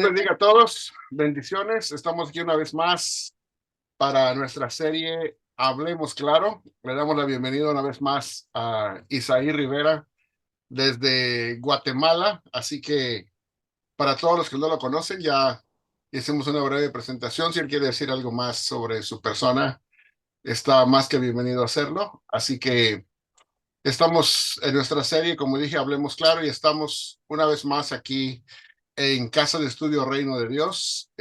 Bendiga a todos, bendiciones. Estamos aquí una vez más para nuestra serie Hablemos Claro. Le damos la bienvenida una vez más a Isaí Rivera desde Guatemala. Así que para todos los que no lo conocen, ya hicimos una breve presentación. Si él quiere decir algo más sobre su persona, está más que bienvenido a hacerlo. Así que estamos en nuestra serie, como dije, Hablemos Claro, y estamos una vez más aquí en Casa de Estudio Reino de Dios,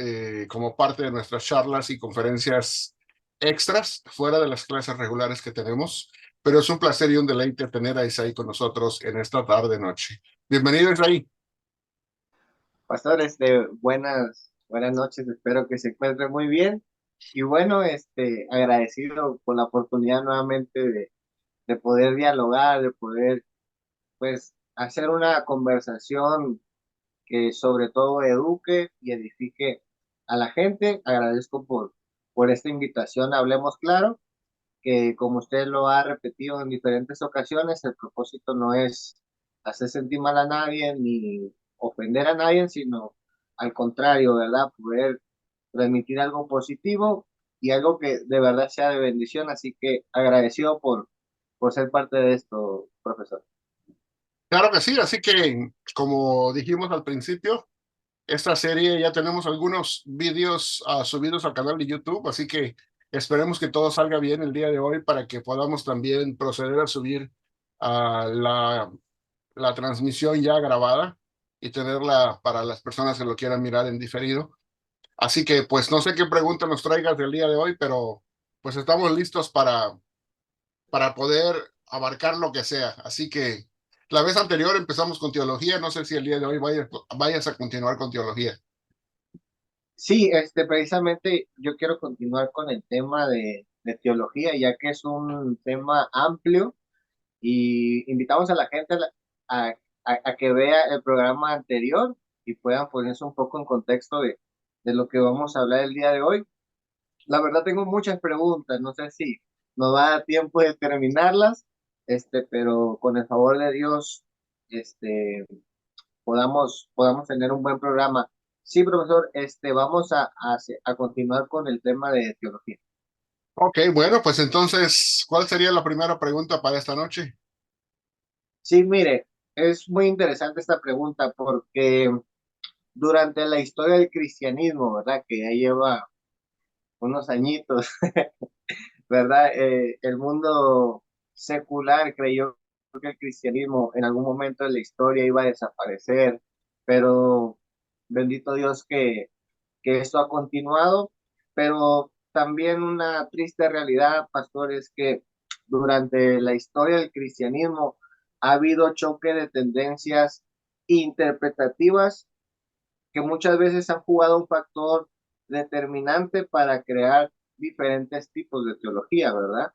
como parte de nuestras charlas y conferencias extras, fuera de las clases regulares que tenemos. Pero es un placer y un deleite tener a Isaí con nosotros en esta tarde-noche. Bienvenido, Isaí. Pastor, buenas noches, espero que se encuentre muy bien. Y bueno, agradecido por la oportunidad nuevamente de poder dialogar, de poder, pues, hacer una conversación que sobre todo eduque y edifique a la gente. Agradezco por esta invitación, hablemos claro, que como usted lo ha repetido en diferentes ocasiones, el propósito no es hacer sentir mal a nadie ni ofender a nadie, sino al contrario, ¿verdad? Poder transmitir algo positivo y algo que de verdad sea de bendición. Así que agradecido por ser parte de esto, profesor. Claro que sí, así que como dijimos al principio, esta serie ya tenemos algunos vídeos subidos al canal de YouTube, así que esperemos que todo salga bien el día de hoy para que podamos también proceder a subir la transmisión ya grabada y tenerla para las personas que lo quieran mirar en diferido. Así que pues no sé qué pregunta nos traigas del día de hoy, pero pues estamos listos para poder abarcar lo que sea. Así que la vez anterior empezamos con teología, no sé si el día de hoy vayas a continuar con teología. Sí, precisamente yo quiero continuar con el tema de teología, ya que es un tema amplio y invitamos a la gente a, a que vea el programa anterior y puedan ponerse un poco en contexto de lo que vamos a hablar el día de hoy. La verdad tengo muchas preguntas, no sé si nos va a dar tiempo de terminarlas, pero con el favor de Dios, este, podamos tener un buen programa. Sí, profesor, vamos a continuar con el tema de teología. Ok, bueno, pues entonces, ¿cuál sería la primera pregunta para esta noche? Sí, mire, es muy interesante esta pregunta porque durante la historia del cristianismo, ¿verdad? Que ya lleva unos añitos, ¿verdad? El mundo secular creyó que el cristianismo en algún momento de la historia iba a desaparecer, pero bendito Dios que esto ha continuado, pero también una triste realidad, pastor, es que durante la historia del cristianismo ha habido choque de tendencias interpretativas que muchas veces han jugado un factor determinante para crear diferentes tipos de teología, ¿verdad?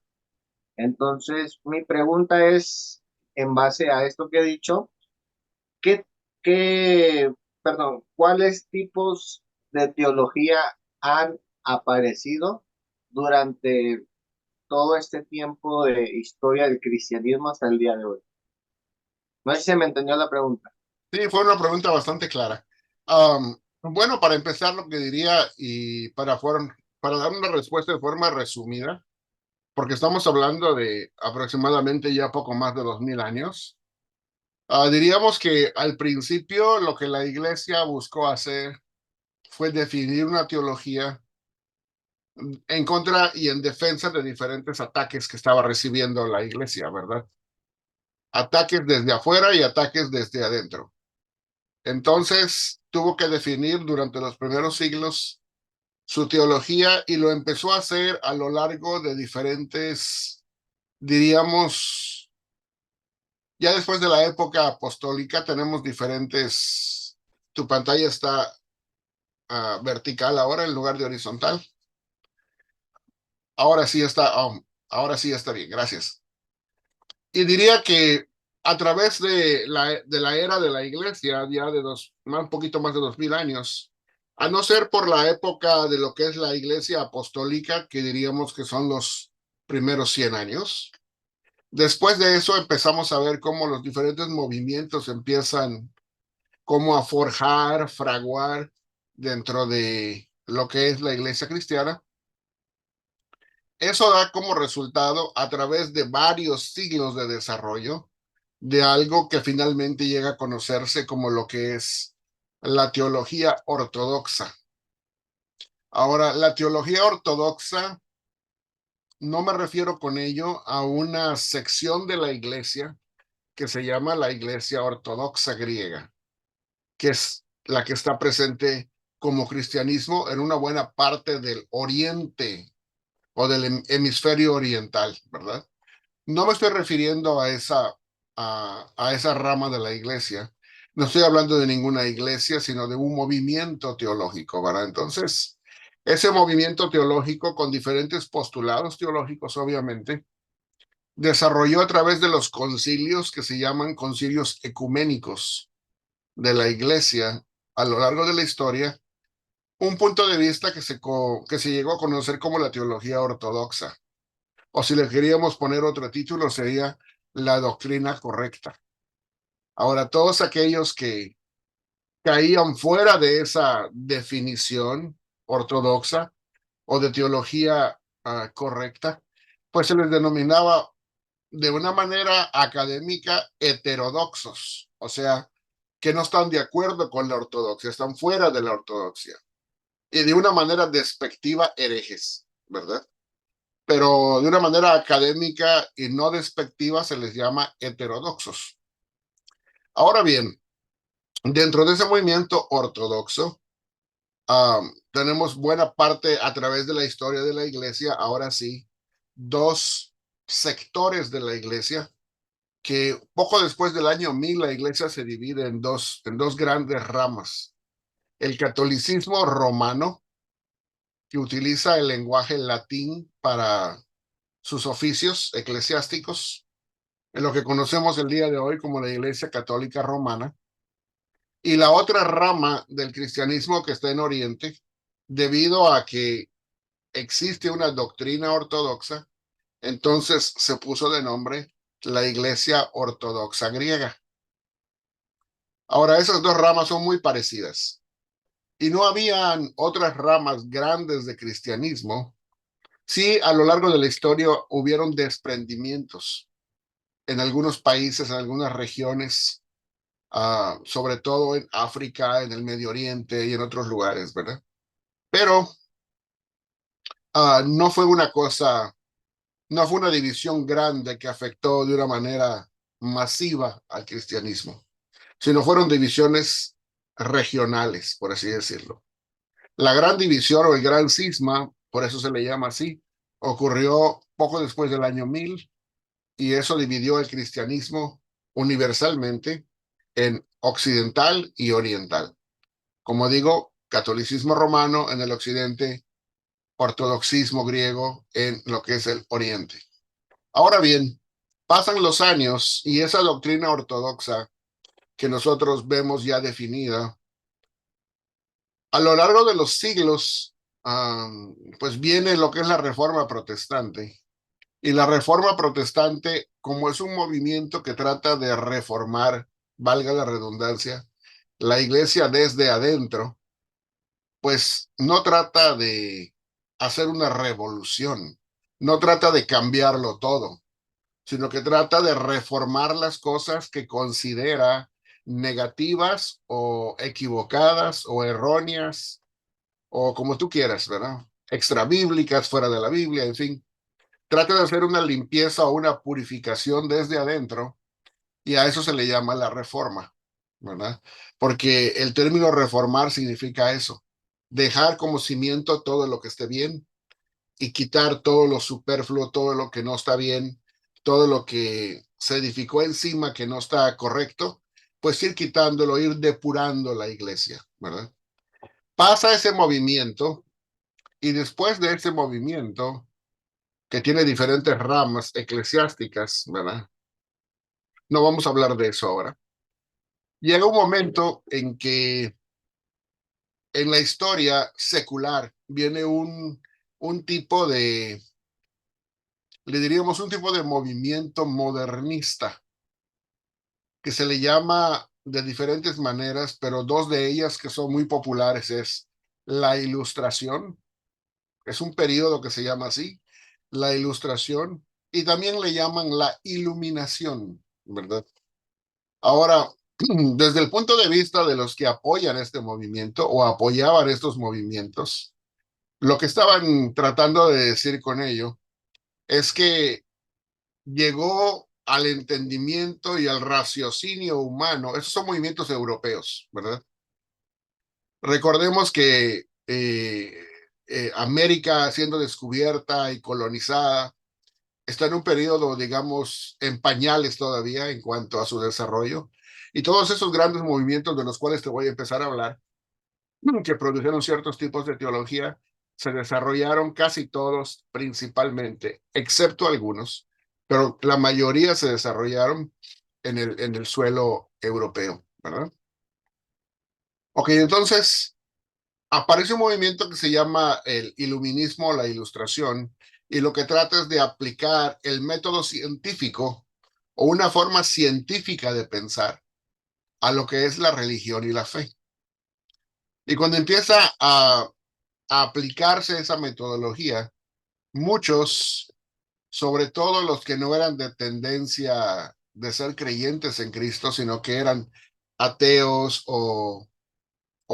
Entonces, mi pregunta es, en base a esto que he dicho, ¿qué, qué, perdón, cuáles tipos de teología han aparecido durante todo este tiempo de historia del cristianismo hasta el día de hoy? No sé si se me entendió la pregunta. Sí, fue una pregunta bastante clara. Bueno, para empezar, lo que diría y para dar una respuesta de forma resumida, porque estamos hablando de aproximadamente ya poco más de 2000 años. Diríamos que al principio lo que la iglesia buscó hacer fue definir una teología en contra y en defensa de diferentes ataques que estaba recibiendo la iglesia, ¿verdad? Ataques desde afuera y ataques desde adentro. Entonces tuvo que definir durante los primeros siglos su teología y lo empezó a hacer a lo largo de diferentes, diríamos, ya después de la época apostólica tenemos diferentes, tu pantalla está vertical ahora en lugar de horizontal. Ahora sí está bien, gracias. Y diría que a través de la era de la iglesia, ya de un poquito más de 2000 años, a no ser por la época de lo que es la iglesia apostólica, que diríamos que son los primeros 100 años, después de eso empezamos a ver cómo los diferentes movimientos empiezan como a forjar, fraguar. dentro de lo que es la iglesia cristiana. Eso da como resultado, a través de varios siglos de desarrollo, de algo que finalmente llega a conocerse como lo que es la teología ortodoxa. Ahora, la teología ortodoxa, no me refiero con ello a una sección de la iglesia que se llama la iglesia ortodoxa griega, que es la que está presente como cristianismo en una buena parte del oriente o del hemisferio oriental, ¿verdad? No me estoy refiriendo a esa rama de la iglesia. No estoy hablando de ninguna iglesia, sino de un movimiento teológico, ¿verdad? Entonces, ese movimiento teológico, con diferentes postulados teológicos, obviamente, desarrolló a través de los concilios que se llaman concilios ecuménicos de la iglesia a lo largo de la historia, un punto de vista que se llegó a conocer como la teología ortodoxa. O si le queríamos poner otro título, sería la doctrina correcta. Ahora, todos aquellos que caían fuera de esa definición ortodoxa o de teología correcta, pues se les denominaba de una manera académica heterodoxos, o sea, que no están de acuerdo con la ortodoxia, están fuera de la ortodoxia. Y de una manera despectiva, herejes, ¿verdad? Pero de una manera académica y no despectiva se les llama heterodoxos. Ahora bien, dentro de ese movimiento ortodoxo, tenemos buena parte a través de la historia de la iglesia, ahora sí, dos sectores de la iglesia, que poco después del año 1000 la iglesia se divide en dos grandes ramas. El catolicismo romano, que utiliza el lenguaje latín para sus oficios eclesiásticos, en lo que conocemos el día de hoy como la Iglesia Católica Romana, y la otra rama del cristianismo que está en Oriente, debido a que existe una doctrina ortodoxa, entonces se puso de nombre la Iglesia Ortodoxa griega. Ahora, esas dos ramas son muy parecidas y no habían otras ramas grandes de cristianismo. Sí, a lo largo de la historia hubieron desprendimientos en algunos países, en algunas regiones, sobre todo en África, en el Medio Oriente y en otros lugares, ¿verdad? Pero no fue una cosa, no fue una división grande que afectó de una manera masiva al cristianismo, sino fueron divisiones regionales, por así decirlo. La gran división o el gran cisma, por eso se le llama así, ocurrió poco después del año 1000 y eso dividió el cristianismo universalmente en occidental y oriental. Como digo, catolicismo romano en el occidente, ortodoxismo griego en lo que es el oriente. Ahora bien, pasan los años y esa doctrina ortodoxa que nosotros vemos ya definida, a lo largo de los siglos, pues viene lo que es la Reforma Protestante. Y la Reforma Protestante, como es un movimiento que trata de reformar, valga la redundancia, la iglesia desde adentro, pues no trata de hacer una revolución, no trata de cambiarlo todo, sino que trata de reformar las cosas que considera negativas o equivocadas o erróneas o como tú quieras, ¿verdad? Extrabíblicas, fuera de la Biblia, en fin. Trata de hacer una limpieza o una purificación desde adentro y a eso se le llama la reforma, ¿verdad? Porque el término reformar significa eso, dejar como cimiento todo lo que esté bien y quitar todo lo superfluo, todo lo que no está bien, todo lo que se edificó encima que no está correcto, pues ir quitándolo, ir depurando la iglesia, ¿verdad? Pasa ese movimiento y después de ese movimiento, que tiene diferentes ramas eclesiásticas, ¿verdad? No vamos a hablar de eso ahora. Llega un momento en que en la historia secular viene un tipo de, le diríamos, un tipo de movimiento modernista que se le llama de diferentes maneras, pero dos de ellas que son muy populares es la Ilustración, es un periodo que se llama así, la Ilustración, y también le llaman la Iluminación, ¿verdad? Ahora, desde el punto de vista de los que apoyan este movimiento o apoyaban estos movimientos, lo que estaban tratando de decir con ello es que llegó al entendimiento y al raciocinio humano. Esos son movimientos europeos, ¿verdad? Recordemos que América siendo descubierta y colonizada está en un periodo, digamos, en pañales todavía en cuanto a su desarrollo. Y todos esos grandes movimientos de los cuales te voy a empezar a hablar, que produjeron ciertos tipos de teología, se desarrollaron casi todos principalmente, excepto algunos, pero la mayoría se desarrollaron en el suelo europeo, ¿verdad? Ok, entonces aparece un movimiento que se llama el iluminismo o la ilustración, y lo que trata es de aplicar el método científico o una forma científica de pensar a lo que es la religión y la fe. Y cuando empieza a aplicarse esa metodología, muchos, sobre todo los que no eran de tendencia de ser creyentes en Cristo, sino que eran ateos o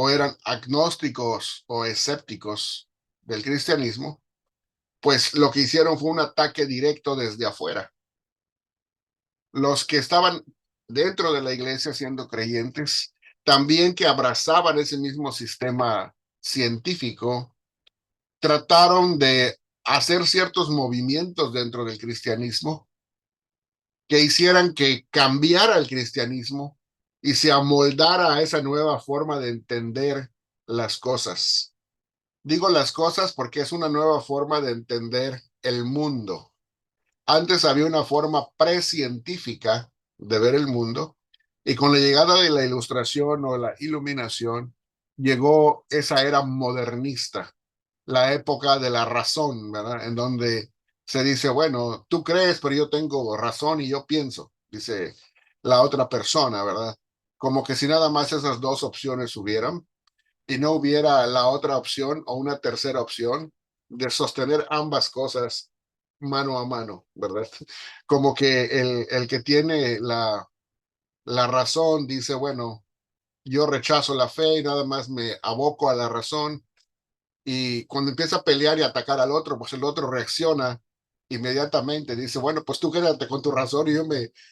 eran agnósticos o escépticos del cristianismo, pues lo que hicieron fue un ataque directo desde afuera. Los que estaban dentro de la iglesia siendo creyentes, también que abrazaban ese mismo sistema científico, trataron de hacer ciertos movimientos dentro del cristianismo que hicieran que cambiara el cristianismo y se amoldara a esa nueva forma de entender las cosas. Digo las cosas porque es una nueva forma de entender el mundo. Antes había una forma precientífica de ver el mundo, y con la llegada de la ilustración o la iluminación llegó esa era modernista, la época de la razón, ¿verdad? En donde se dice, bueno, tú crees, pero yo tengo razón y yo pienso, dice la otra persona, ¿verdad? Como que si nada más esas dos opciones hubieran y no hubiera la otra opción o una tercera opción de sostener ambas cosas mano a mano, ¿verdad? Como que el que tiene la razón dice, bueno, yo rechazo la fe y nada más me aboco a la razón, y cuando empieza a pelear y atacar al otro, pues el otro reacciona inmediatamente, dice, bueno, pues tú quédate con tu razón y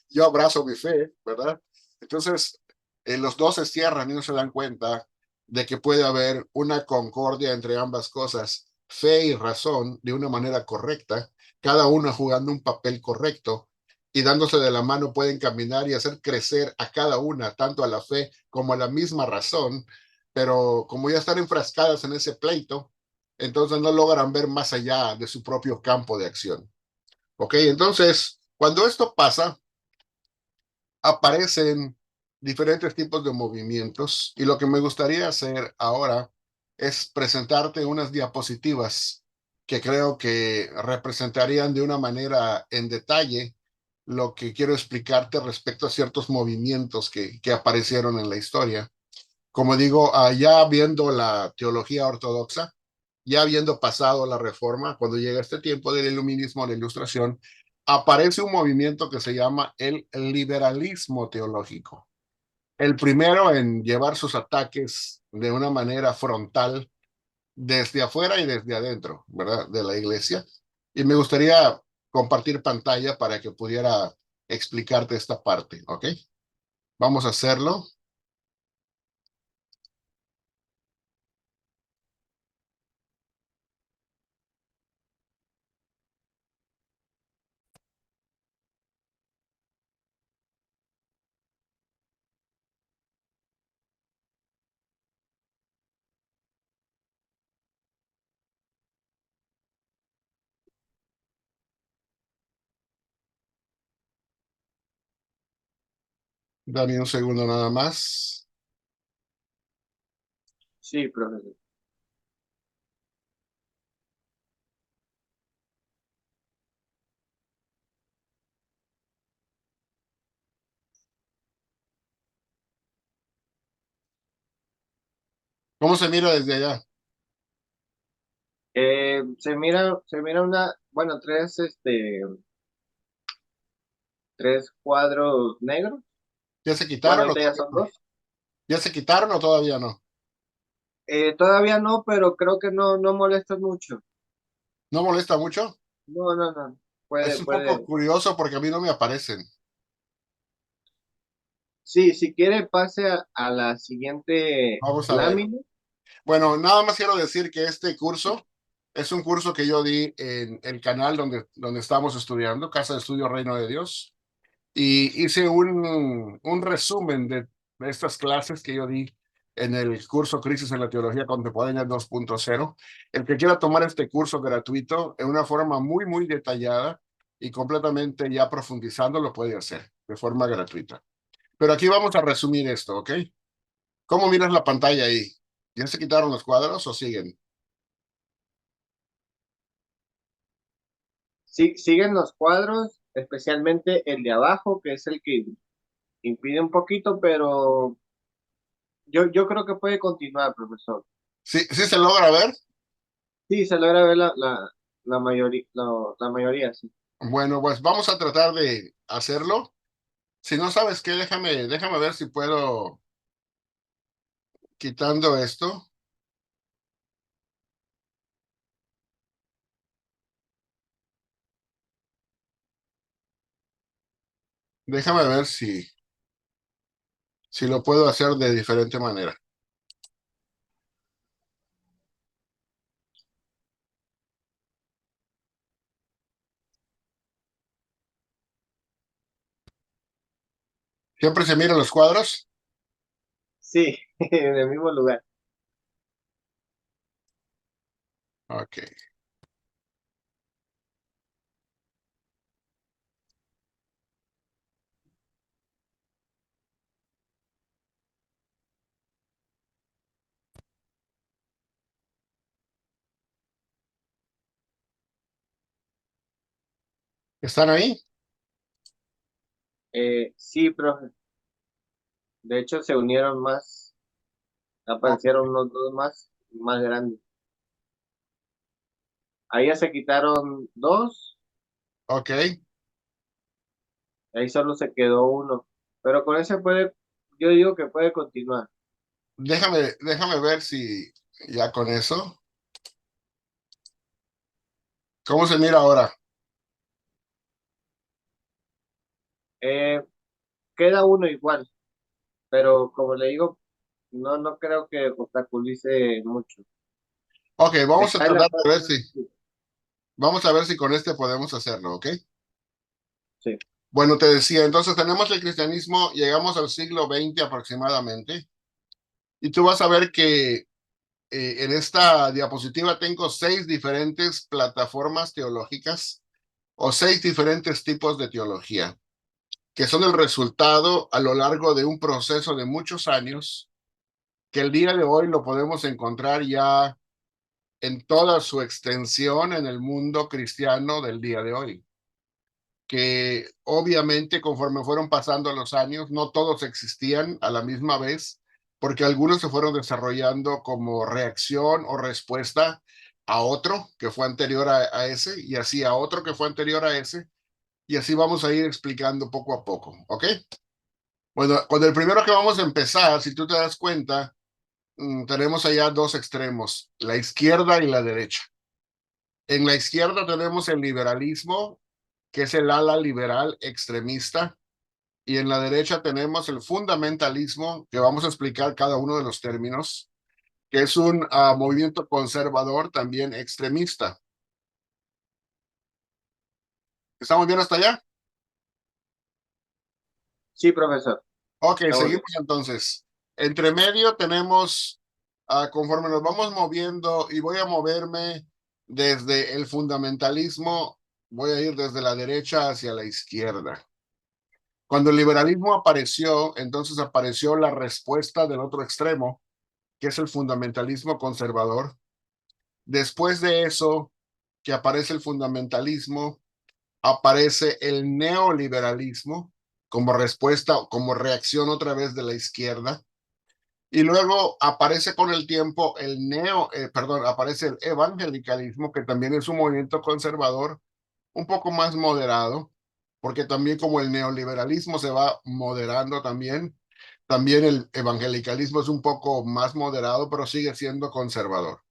yo abrazo mi fe, ¿verdad? Entonces, los dos se cierran y no se dan cuenta de que puede haber una concordia entre ambas cosas, fe y razón, de una manera correcta, cada una jugando un papel correcto, y dándose de la mano pueden caminar y hacer crecer a cada una, tanto a la fe como a la misma razón, pero como ya están enfrascadas en ese pleito, entonces no logran ver más allá de su propio campo de acción. ¿Ok? Entonces, cuando esto pasa, aparecen diferentes tipos de movimientos, y lo que me gustaría hacer ahora es presentarte unas diapositivas que creo que representarían de una manera en detalle lo que quiero explicarte respecto a ciertos movimientos que aparecieron en la historia. Como digo, ya viendo la teología ortodoxa, ya habiendo pasado la reforma, cuando llega este tiempo del iluminismo, la ilustración, aparece un movimiento que se llama el liberalismo teológico. El primero en llevar sus ataques de una manera frontal desde afuera y desde adentro, ¿verdad? De la iglesia. Y me gustaría compartir pantalla para que pudiera explicarte esta parte, ¿ok? Vamos a hacerlo. Dame un segundo nada más. Sí, profesor. ¿Cómo se mira desde allá? Se mira bueno, tres cuadros negros. ¿Ya se quitaron Bueno, o ahorita ya todavía son no? dos. ¿Ya se quitaron o todavía no? Todavía no, pero creo que no molesta mucho. ¿No molesta mucho? No, no, no. Es Puede, un poco puede. curioso porque a mí no me aparecen. Sí, si quiere, pase a la siguiente Vamos a ver. lámina. Bueno, nada más quiero decir que este curso es un curso que yo di en el canal donde estamos estudiando, Casa de Estudio Reino de Dios, y hice un resumen de estas clases que yo di en el curso Crisis en la Teología Contemporánea 2.0. El que quiera tomar este curso gratuito en una forma muy, muy detallada y completamente ya profundizando, lo puede hacer de forma gratuita. Pero aquí vamos a resumir esto, ¿ok? ¿Cómo miras la pantalla ahí? ¿Ya se quitaron los cuadros o siguen? Sí, siguen los cuadros, especialmente el de abajo, que es el que impide un poquito, pero yo creo que puede continuar, profesor. ¿Sí, sí se logra ver? Sí, se logra ver la mayoría, sí. Bueno, pues vamos a tratar de hacerlo. Si no sabes qué, déjame ver si puedo quitando esto. Déjame ver si lo puedo hacer de diferente manera. ¿Siempre se miran los cuadros? Sí, en el mismo lugar. Ok. ¿Están ahí? Sí, profe. De hecho, se unieron más, O- aparecieron unos dos más grandes. Ahí ya se quitaron dos, Ok. ahí solo se quedó uno. Pero con ese yo digo que puede continuar. Déjame ver si ya con eso. ¿Cómo se mira ahora? Eh, Queda uno igual, pero como le digo, no creo que obstaculice mucho. Ok, vamos a Está en la tratar de ver parte. vamos a ver si con este podemos hacerlo, ¿ok? Sí, Bueno, te decía, entonces tenemos el cristianismo, llegamos al siglo XX aproximadamente, y tú vas a ver que en esta diapositiva tengo 6 diferentes plataformas teológicas o 6 diferentes tipos de teología, que son el resultado a lo largo de un proceso de muchos años, que el día de hoy lo podemos encontrar ya en toda su extensión en el mundo cristiano del día de hoy, que obviamente conforme fueron pasando los años, no todos existían a la misma vez, porque algunos se fueron desarrollando como reacción o respuesta a otro que fue anterior a ese, y así a otro que fue anterior a ese, y así vamos a ir explicando poco a poco, ¿ok? Bueno, con el primero que vamos a empezar, si tú te das cuenta, tenemos allá dos extremos, la izquierda y la derecha. En la izquierda tenemos el liberalismo, que es el ala liberal extremista, y en la derecha tenemos el fundamentalismo, que vamos a explicar cada uno de los términos, que es un movimiento conservador también extremista. ¿Estamos bien hasta allá? sí, profesor. Ok, Estamos bien. seguimos entonces. Entre medio tenemos, conforme nos vamos moviendo, y voy a moverme desde el fundamentalismo, voy a ir desde la derecha hacia la izquierda. Cuando el liberalismo apareció, entonces apareció la respuesta del otro extremo, que es el fundamentalismo conservador. Después de eso, que aparece el fundamentalismo, aparece el neoliberalismo como respuesta, como reacción otra vez de la izquierda. Y luego aparece con el tiempo aparece el evangelicalismo, que también es un movimiento conservador, un poco más moderado, porque también como el neoliberalismo se va moderando también el evangelicalismo es un poco más moderado, pero sigue siendo conservador.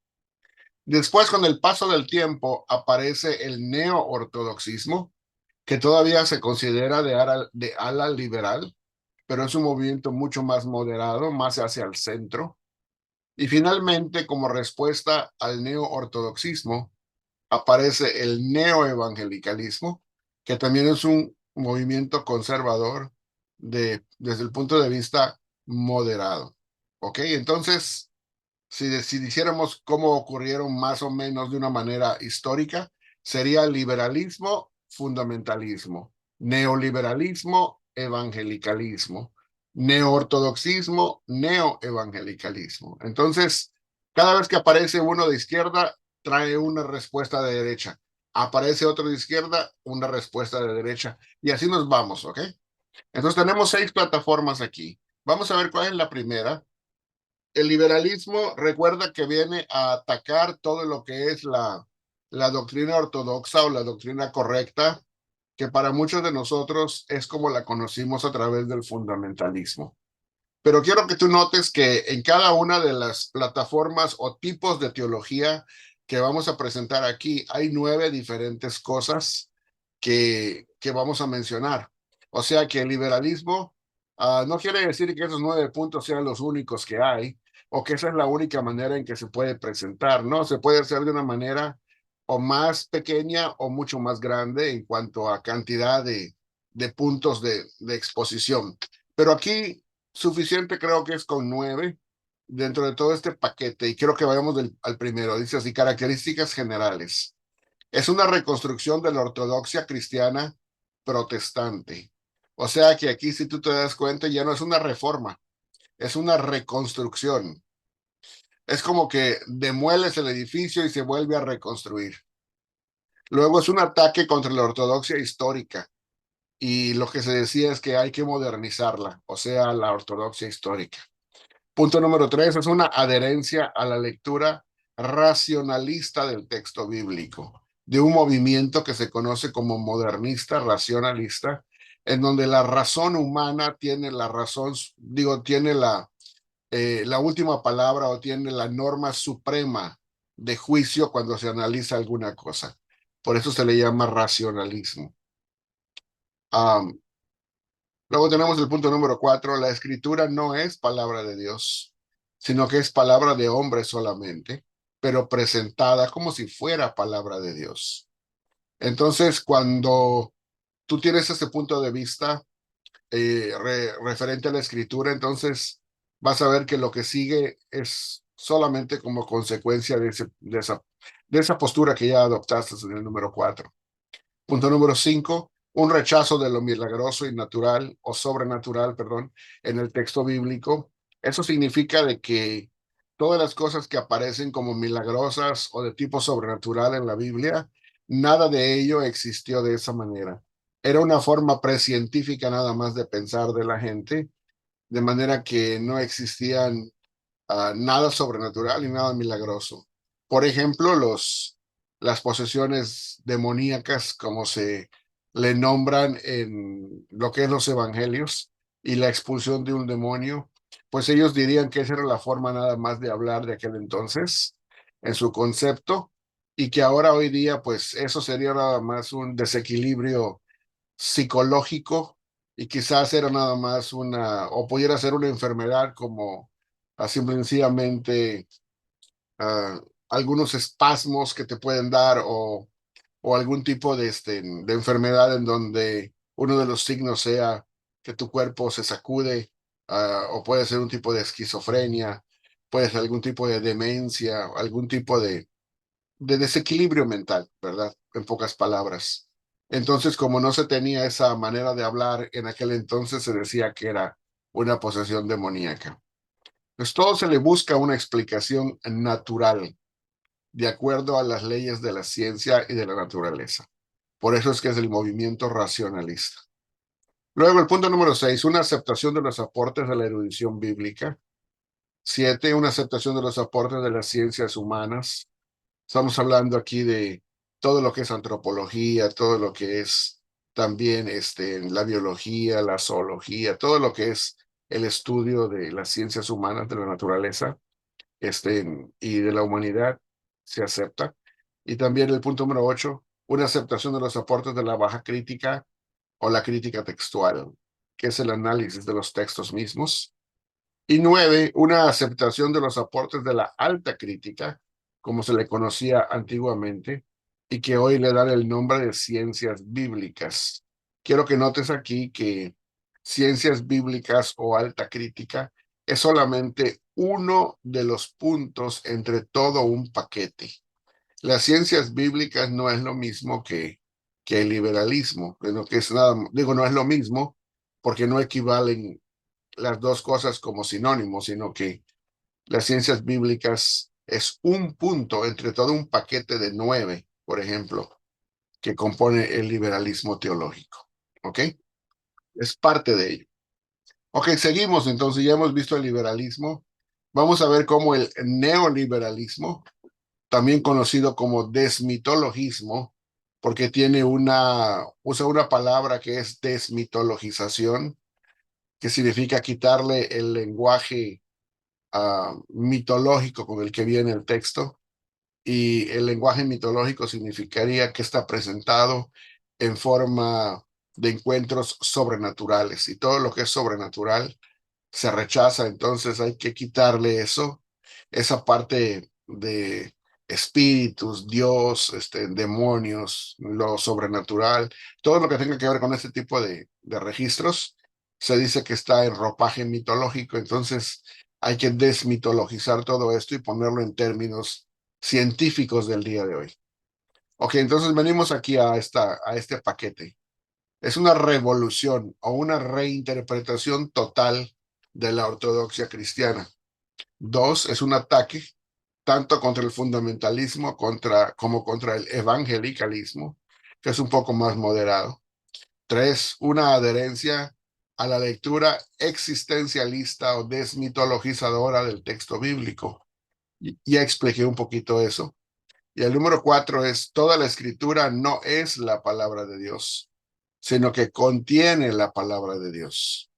Después, con el paso del tiempo, aparece el neoortodoxismo, que todavía se considera de ala liberal, pero es un movimiento mucho más moderado, más hacia el centro. Y finalmente, como respuesta al neoortodoxismo, aparece el neoevangelicalismo, que también es un movimiento conservador desde el punto de vista moderado. ¿Ok? Entonces, si dijéramos cómo ocurrieron más o menos de una manera histórica, sería liberalismo, fundamentalismo, neoliberalismo, evangelicalismo, neoortodoxismo, neoevangelicalismo. Entonces, cada vez que aparece uno de izquierda, trae una respuesta de derecha. Aparece otro de izquierda, una respuesta de derecha. Y así nos vamos, ¿ok? Entonces tenemos 6 plataformas aquí. Vamos a ver cuál es la primera. El liberalismo recuerda que viene a atacar todo lo que es la doctrina ortodoxa o la doctrina correcta, que para muchos de nosotros es como la conocimos a través del fundamentalismo. Pero quiero que tú notes que en cada una de las plataformas o tipos de teología que vamos a presentar aquí, hay 9 diferentes cosas que vamos a mencionar. O sea que el liberalismo no quiere decir que esos 9 puntos sean los únicos que hay o que esa es la única manera en que se puede presentar, ¿no? Se puede hacer de una manera o más pequeña o mucho más grande en cuanto a cantidad de puntos de exposición. Pero aquí suficiente creo que es con 9 dentro de todo este paquete y quiero que vayamos al primero. Dice así, características generales. Es una reconstrucción de la ortodoxia cristiana protestante. O sea que aquí, si tú te das cuenta, ya no es una reforma, es una reconstrucción. Es como que demueles el edificio y se vuelve a reconstruir. Luego es un ataque contra la ortodoxia histórica y lo que se decía es que hay que modernizarla, o sea, la ortodoxia histórica. Punto número 3 es una adherencia a la lectura racionalista del texto bíblico, de un movimiento que se conoce como modernista racionalista, en donde la razón humana tiene la razón, digo, tiene la última palabra o tiene la norma suprema de juicio cuando se analiza alguna cosa. Por eso se le llama racionalismo. Um, Luego tenemos el punto número 4. La escritura no es palabra de Dios, sino que es palabra de hombre solamente, pero presentada como si fuera palabra de Dios. Entonces, cuando tú tienes ese punto de vista referente a la escritura, entonces vas a ver que lo que sigue es solamente como consecuencia de esa postura que ya adoptaste en el número 4. Punto número 5, un rechazo de lo milagroso y natural o sobrenatural, perdón, en el texto bíblico. Eso significa de que todas las cosas que aparecen como milagrosas o de tipo sobrenatural en la Biblia, nada de ello existió de esa manera. Era una forma precientífica nada más de pensar de la gente, de manera que no existían nada sobrenatural y nada milagroso. Por ejemplo, las posesiones demoníacas, como se le nombran en lo que es los evangelios, y la expulsión de un demonio, pues ellos dirían que esa era la forma nada más de hablar de aquel entonces, en su concepto, y que ahora hoy día, pues eso sería nada más un desequilibrio psicológico y quizás era nada más o pudiera ser una enfermedad como así sencillamente uh, algunos espasmos que te pueden dar o algún tipo de enfermedad en donde uno de los signos sea que tu cuerpo se sacude, o puede ser un tipo de esquizofrenia, puede ser algún tipo de demencia, algún tipo de desequilibrio mental, ¿verdad? En pocas palabras. Entonces, como no se tenía esa manera de hablar en aquel entonces, se decía que era una posesión demoníaca. Pues todo se le busca una explicación natural, de acuerdo a las leyes de la ciencia y de la naturaleza. Por eso es que es el movimiento racionalista. Luego, el punto número 6, una aceptación de los aportes de la erudición bíblica. 7, una aceptación de los aportes de las ciencias humanas. Estamos hablando aquí de todo lo que es antropología, todo lo que es también la biología, la zoología, todo lo que es el estudio de las ciencias humanas, de la naturaleza, y de la humanidad, se acepta. Y también el punto número 8, una aceptación de los aportes de la baja crítica o la crítica textual, que es el análisis de los textos mismos. Y 9, una aceptación de los aportes de la alta crítica, como se le conocía antiguamente, y que hoy le dan el nombre de ciencias bíblicas. Quiero que notes aquí que ciencias bíblicas o alta crítica es solamente uno de los puntos entre todo un paquete. Las ciencias bíblicas no es lo mismo que el liberalismo, que es nada, digo, no es lo mismo porque no equivalen las dos cosas como sinónimos, sino que las ciencias bíblicas es un punto entre todo un paquete de 9, por ejemplo, que compone el liberalismo teológico. ¿Ok? Es parte de ello. Ok, seguimos entonces, ya hemos visto el liberalismo. Vamos a ver cómo el neoliberalismo, también conocido como desmitologismo, porque usa una palabra que es desmitologización, que significa quitarle el lenguaje mitológico con el que viene el texto, y el lenguaje mitológico significaría que está presentado en forma de encuentros sobrenaturales, y todo lo que es sobrenatural se rechaza. Entonces hay que quitarle eso, esa parte de espíritus, Dios, demonios, lo sobrenatural, todo lo que tenga que ver con este tipo de registros, se dice que está en ropaje mitológico. Entonces hay que desmitologizar todo esto y ponerlo en términos científicos del día de hoy. Ok, entonces venimos aquí a este paquete. Es una revolución o una reinterpretación total de la ortodoxia cristiana. 2, es un ataque tanto contra el fundamentalismo como contra el evangelicalismo, que es un poco más moderado. 3, una adherencia a la lectura existencialista o desmitologizadora del texto bíblico. Ya expliqué un poquito eso. Y el número 4 es: toda la escritura no es la palabra de Dios, sino que contiene la palabra de Dios.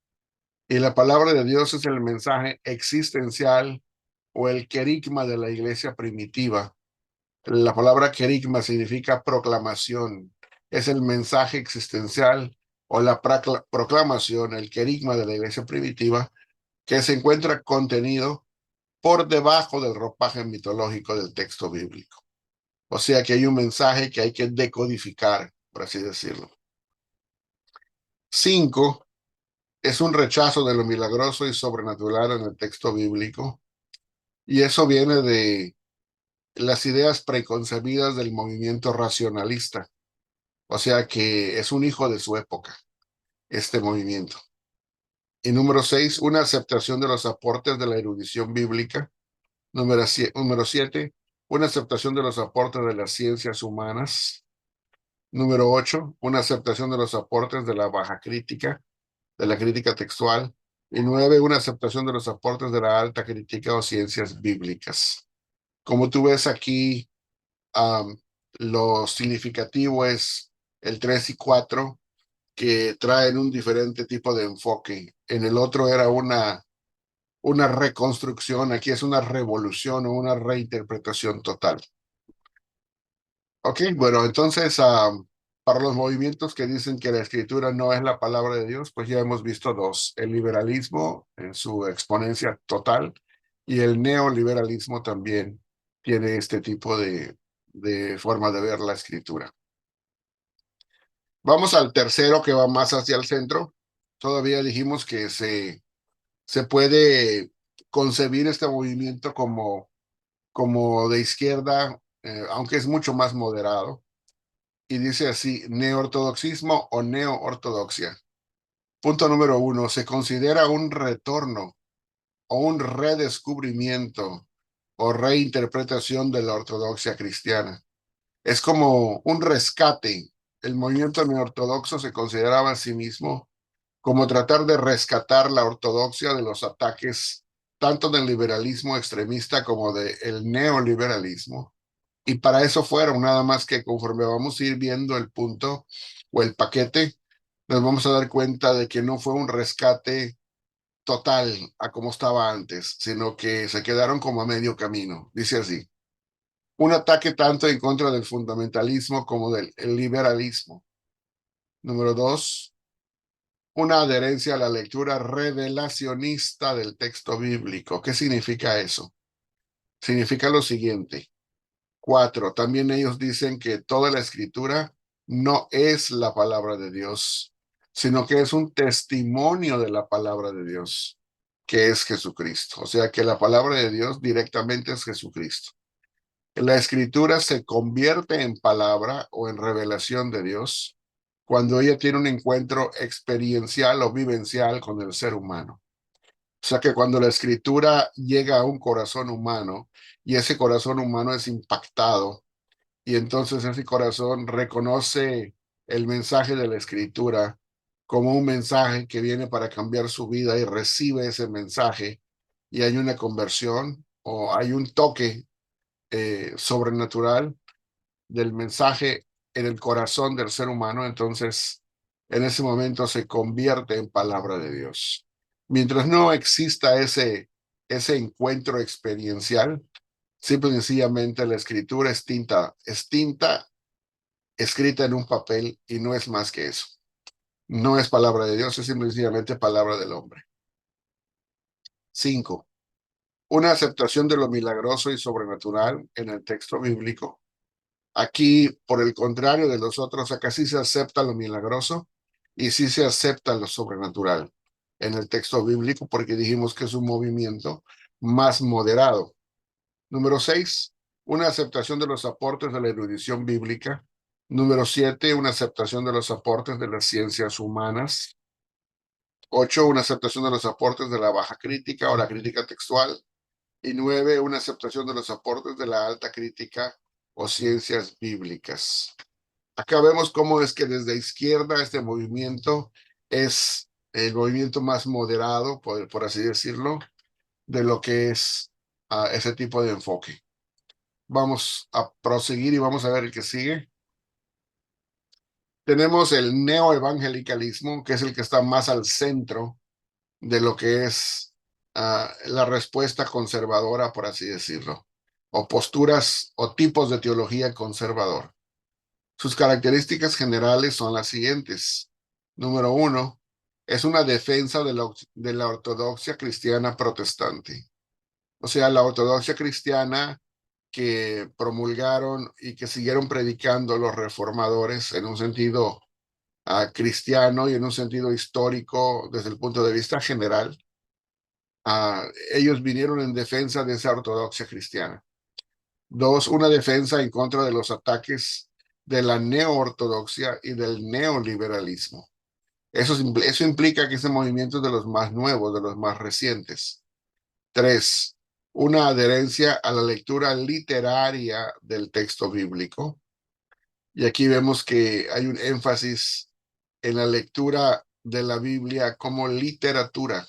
Y la palabra de Dios es el mensaje existencial o el querigma de la iglesia primitiva. La palabra querigma significa proclamación. Es el mensaje existencial o la proclamación, el querigma de la iglesia primitiva, que se encuentra contenido por debajo del ropaje mitológico del texto bíblico. O sea que hay un mensaje que hay que decodificar, por así decirlo. 5, es un rechazo de lo milagroso y sobrenatural en el texto bíblico. Y eso viene de las ideas preconcebidas del movimiento racionalista. O sea que es un hijo de su época, este movimiento. Y número 6, una aceptación de los aportes de la erudición bíblica. Número 7, una aceptación de los aportes de las ciencias humanas. Número 8, una aceptación de los aportes de la baja crítica, de la crítica textual. Y 9, una aceptación de los aportes de la alta crítica o ciencias bíblicas. Como tú ves aquí, um, lo significativo es el 3 y 4, que traen un diferente tipo de enfoque. En el otro era una reconstrucción, aquí es una revolución o una reinterpretación total. Ok, bueno, entonces, para los movimientos que dicen que la escritura no es la palabra de Dios, pues ya hemos visto dos: el liberalismo en su exponencia total, y el neoliberalismo también tiene este tipo de forma de ver la escritura. Vamos al tercero, que va más hacia el centro. Todavía dijimos que se puede concebir este movimiento como de izquierda, aunque es mucho más moderado. Y dice así: neortodoxismo o neoortodoxia. Punto número 1, se considera un retorno o un redescubrimiento o reinterpretación de la ortodoxia cristiana. Es como un rescate. El movimiento neortodoxo se consideraba a sí mismo como tratar de rescatar la ortodoxia de los ataques tanto del liberalismo extremista como del neoliberalismo. Y para eso fueron, nada más que conforme vamos a ir viendo el punto o el paquete, nos vamos a dar cuenta de que no fue un rescate total a como estaba antes, sino que se quedaron como a medio camino. Dice así, un ataque tanto en contra del fundamentalismo como del liberalismo. Número dos, una adherencia a la lectura revelacionista del texto bíblico. ¿Qué significa eso? Significa lo siguiente. Cuatro, también ellos dicen que toda la escritura no es la palabra de Dios, sino que es un testimonio de la palabra de Dios, que es Jesucristo. O sea que la palabra de Dios directamente es Jesucristo. La escritura se convierte en palabra o en revelación de Dios cuando ella tiene un encuentro experiencial o vivencial con el ser humano. O sea que cuando la escritura llega a un corazón humano y ese corazón humano es impactado y entonces ese corazón reconoce el mensaje de la escritura como un mensaje que viene para cambiar su vida y recibe ese mensaje y hay una conversión o hay un toque sobrenatural del mensaje en el corazón del ser humano, entonces en ese momento se convierte en palabra de Dios. Mientras no exista ese encuentro experiencial, simple y sencillamente la escritura es tinta escrita en un papel y no es más que eso. No es palabra de Dios, es simple y sencillamente palabra del hombre. Cinco, una aceptación de lo milagroso y sobrenatural en el texto bíblico. Aquí, por el contrario de los otros, acá sí se acepta lo milagroso y sí se acepta lo sobrenatural en el texto bíblico porque dijimos que es un movimiento más moderado. Número 6, una aceptación de los aportes de la erudición bíblica. Número 7, una aceptación de los aportes de las ciencias humanas. 8, una aceptación de los aportes de la baja crítica o la crítica textual. Y 9, una aceptación de los aportes de la alta crítica o ciencias bíblicas. Acá vemos cómo es que desde izquierda este movimiento es el movimiento más moderado, por así decirlo, de lo que es ese tipo de enfoque. Vamos a proseguir y vamos a ver el que sigue. Tenemos el neoevangelicalismo, que es el que está más al centro de lo que es la respuesta conservadora, por así decirlo, o posturas o tipos de teología conservador. Sus características generales son las siguientes. Número uno, es una defensa de la ortodoxia cristiana protestante. O sea, la ortodoxia cristiana que promulgaron y que siguieron predicando los reformadores en un sentido cristiano y en un sentido histórico desde el punto de vista general. Ellos vinieron en defensa de esa ortodoxia cristiana. Dos, una defensa en contra de los ataques de la neoortodoxia y del neoliberalismo. Eso implica que ese movimiento es de los más nuevos, de los más recientes. Tres, una adherencia a la lectura literaria del texto bíblico. Y aquí vemos que hay un énfasis en la lectura de la Biblia como literatura,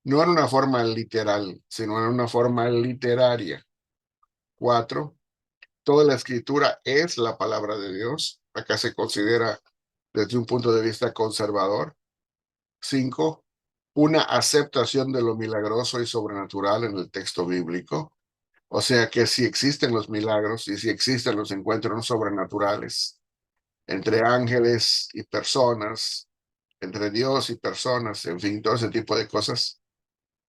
no en una forma literal, sino en una forma literaria. Cuatro, toda la escritura es la palabra de Dios. Acá se considera desde un punto de vista conservador. Cinco, una aceptación de lo milagroso y sobrenatural en el texto bíblico. O sea que si existen los milagros y si existen los encuentros sobrenaturales entre ángeles y personas, entre Dios y personas, en fin, todo ese tipo de cosas.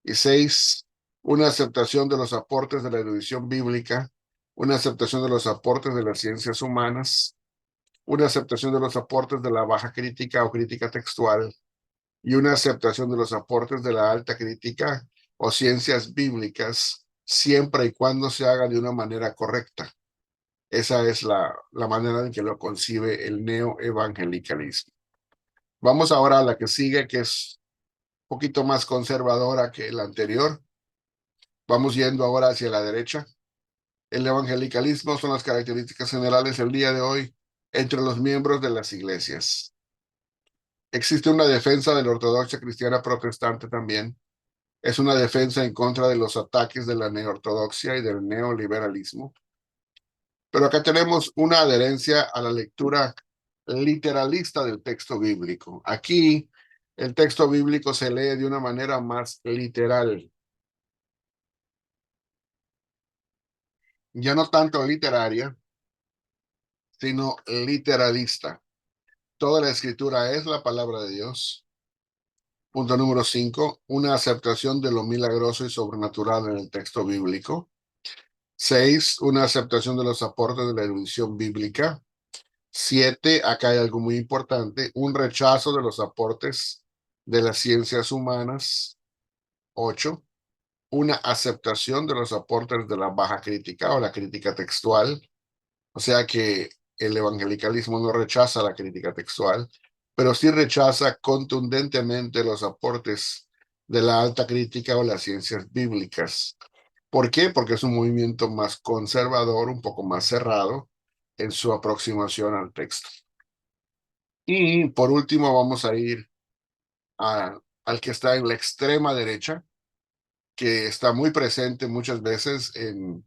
Y seis, una aceptación de los aportes de la erudición bíblica, una aceptación de los aportes de las ciencias humanas, una aceptación de los aportes de la baja crítica o crítica textual y una aceptación de los aportes de la alta crítica o ciencias bíblicas, siempre y cuando se haga de una manera correcta. Esa es la manera en que lo concibe el neoevangelicalismo. Vamos ahora a la que sigue, que es un poquito más conservadora que la anterior. Vamos yendo ahora hacia la derecha. El evangelicalismo son las características generales el día de hoy entre los miembros de las iglesias. Existe una defensa de la ortodoxia cristiana protestante también. Es una defensa en contra de los ataques de la neortodoxia y del neoliberalismo. Pero acá tenemos una adherencia a la lectura literalista del texto bíblico. Aquí el texto bíblico se lee de una manera más literal, ya no tanto literaria, sino literalista. Toda la escritura es la palabra de Dios. Punto número 5, una aceptación de lo milagroso y sobrenatural en el texto bíblico. 6, una aceptación de los aportes de la erudición bíblica. 7, acá hay algo muy importante, un rechazo de los aportes de las ciencias humanas. 8, una aceptación de los aportes de la baja crítica o la crítica textual. O sea que el evangelicalismo no rechaza la crítica textual, pero sí rechaza contundentemente los aportes de la alta crítica o las ciencias bíblicas. ¿Por qué? Porque es un movimiento más conservador, un poco más cerrado en su aproximación al texto. Y por último vamos a ir al que está en la extrema derecha, que está muy presente muchas veces en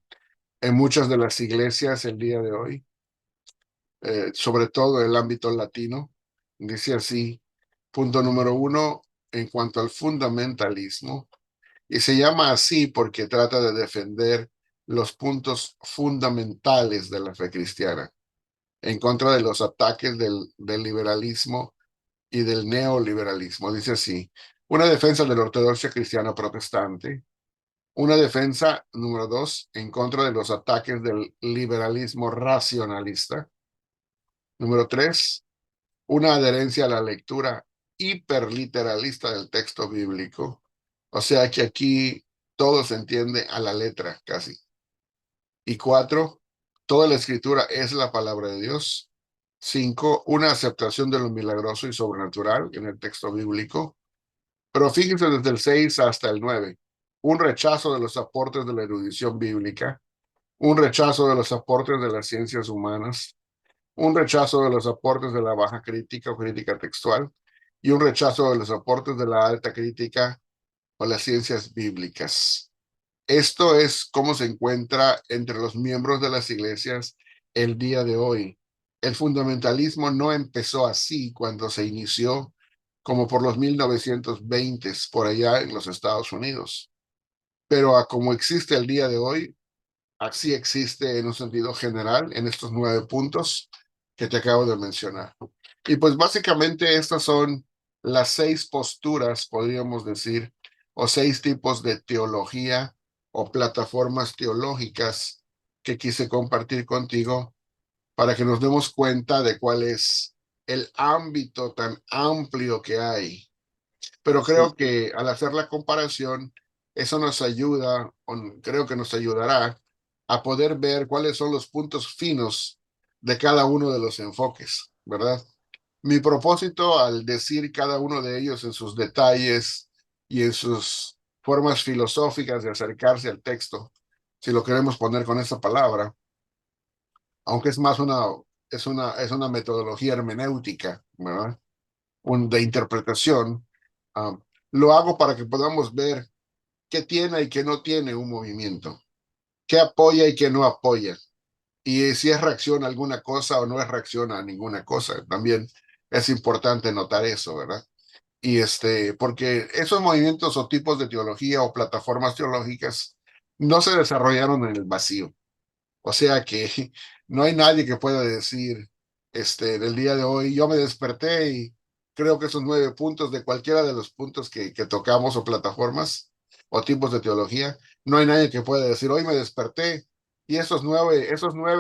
muchas de las iglesias el día de hoy, sobre todo en el ámbito latino. Dice así, punto número 1, en cuanto al fundamentalismo, y se llama así porque trata de defender los puntos fundamentales de la fe cristiana, en contra de los ataques del liberalismo y del neoliberalismo. Dice así, una defensa de la ortodoxia cristiana protestante, una defensa, número 2, en contra de los ataques del liberalismo racionalista. Número 3, una adherencia a la lectura hiperliteralista del texto bíblico. O sea que aquí todo se entiende a la letra casi. Y 4, toda la escritura es la palabra de Dios. 5, una aceptación de lo milagroso y sobrenatural en el texto bíblico. Pero fíjense desde el 6 hasta el 9, un rechazo de los aportes de la erudición bíblica, un rechazo de los aportes de las ciencias humanas, un rechazo de los aportes de la baja crítica o crítica textual y un rechazo de los aportes de la alta crítica o las ciencias bíblicas. Esto es cómo se encuentra entre los miembros de las iglesias el día de hoy. El fundamentalismo no empezó así cuando se inició como por los 1920 por allá en los Estados Unidos, pero a como existe el día de hoy, así existe en un sentido general en estos 9 puntos que te acabo de mencionar. Y pues básicamente estas son las 6 posturas, podríamos decir, o 6 tipos de teología o plataformas teológicas que quise compartir contigo para que nos demos cuenta de cuál es el ámbito tan amplio que hay. Pero Sí, creo que al hacer la comparación, eso nos ayuda, o creo que nos ayudará a poder ver cuáles son los puntos finos de cada uno de los enfoques, ¿verdad? Mi propósito al decir cada uno de ellos en sus detalles y en sus formas filosóficas de acercarse al texto, si lo queremos poner con esa palabra, aunque es más es una metodología hermenéutica, ¿verdad? De interpretación, ah, lo hago para que podamos ver qué tiene y qué no tiene un movimiento, qué apoya y qué no apoya, y si es reacción a alguna cosa o no es reacción a ninguna cosa. También es importante notar eso, ¿verdad? Y porque esos movimientos o tipos de teología o plataformas teológicas no se desarrollaron en el vacío. O sea que no hay nadie que pueda decir, del día de hoy, yo me desperté y creo que esos 9 puntos de cualquiera de los puntos que tocamos o plataformas o tipos de teología, no hay nadie que pueda decir, hoy me desperté y esos nueve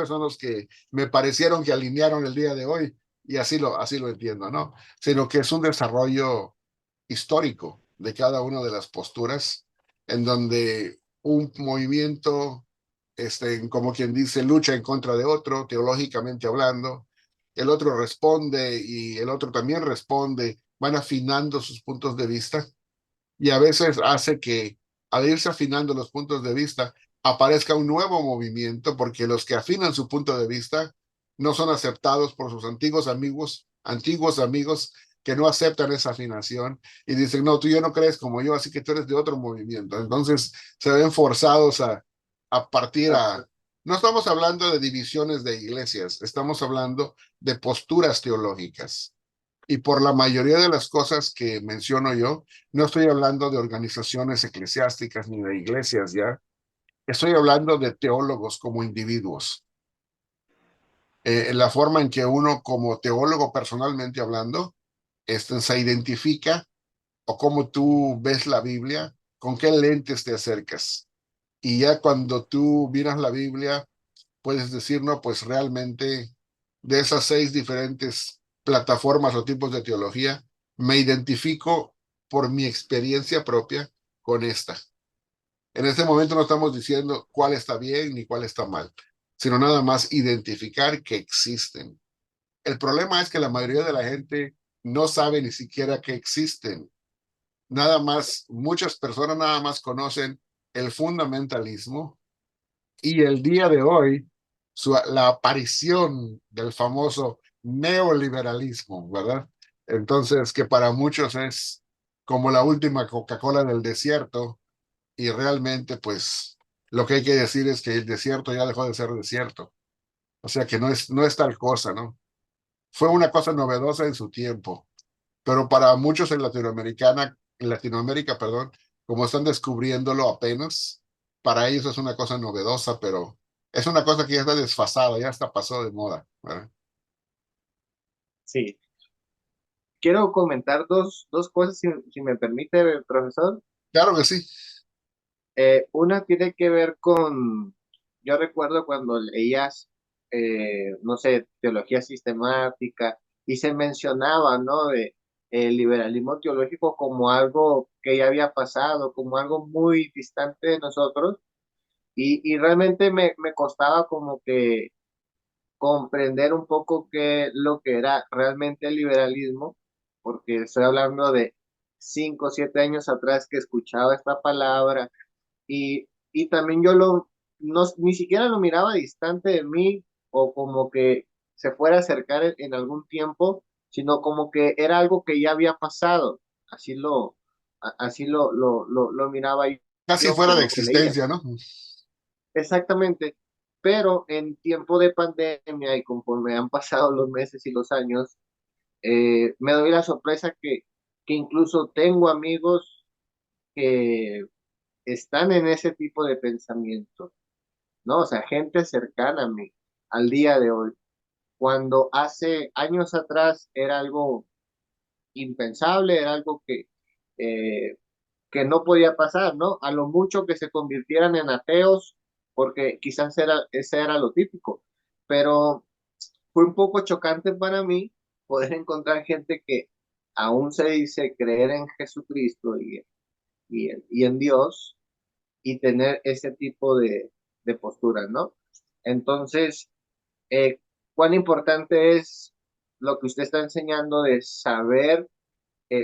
son los que me parecieron que alinearon el día de hoy y así lo entiendo, ¿no? Sino que es un desarrollo histórico de cada una de las posturas en donde un movimiento como quien dice, lucha en contra de otro, teológicamente hablando, el otro responde y el otro también responde, van afinando sus puntos de vista y a veces hace que al irse afinando los puntos de vista aparezca un nuevo movimiento porque los que afinan su punto de vista no son aceptados por sus antiguos amigos que no aceptan esa afinación y dicen, no, tú ya no crees como yo, así que tú eres de otro movimiento. Entonces se ven forzados a partir a... No estamos hablando de divisiones de iglesias, estamos hablando de posturas teológicas. Y por la mayoría de las cosas que menciono yo, no estoy hablando de organizaciones eclesiásticas ni de iglesias ya, estoy hablando de teólogos como individuos. La forma en que uno como teólogo personalmente hablando, se identifica o cómo tú ves la Biblia, con qué lentes te acercas. Y ya cuando tú miras la Biblia, puedes decir, no, pues realmente de esas 6 diferentes plataformas o tipos de teología, me identifico por mi experiencia propia con esta. En este momento no estamos diciendo cuál está bien ni cuál está mal, sino nada más identificar que existen. El problema es que la mayoría de la gente no sabe ni siquiera que existen. Nada más, muchas personas nada más conocen el fundamentalismo y el día de hoy, la aparición del famoso neoliberalismo, ¿verdad? Entonces, que para muchos es como la última Coca-Cola del desierto y realmente, pues, lo que hay que decir es que el desierto ya dejó de ser desierto. O sea que no es tal cosa, ¿no? Fue una cosa novedosa en su tiempo, pero para muchos en Latinoamérica, perdón, como están descubriéndolo apenas, para ellos es una cosa novedosa, pero es una cosa que ya está desfasada, ya está pasó de moda, ¿verdad? Sí. Quiero comentar dos cosas, si me permite, profesor. Claro que sí. Una tiene que ver con, yo recuerdo cuando leías, no sé, teología sistemática y se mencionaba, ¿no? De el liberalismo teológico como algo que ya había pasado, como algo muy distante de nosotros y realmente me costaba como que comprender un poco qué lo que era realmente el liberalismo, porque estoy hablando de 5 o 7 años atrás que escuchaba esta palabra y también yo no, ni siquiera lo miraba distante de mí o como que se fuera a acercar en algún tiempo, sino como que era algo que ya había pasado. Así lo miraba Casi yo fuera por de lo que leía. existencia, ¿no? Exactamente. Pero en tiempo de pandemia y conforme han pasado los meses y los años, me doy la sorpresa que incluso tengo amigos que están en ese tipo de pensamiento, ¿no? O sea, gente cercana a mí al día de hoy, cuando hace años atrás era algo impensable, era algo eh, que no podía pasar, ¿no? A lo mucho que se convirtieran en ateos, porque quizás ese era lo típico, pero fue un poco chocante para mí poder encontrar gente que aún se dice creer en Jesucristo y en Dios y tener ese tipo de posturas, ¿no? Entonces, eh, cuán importante es lo que usted está enseñando de saber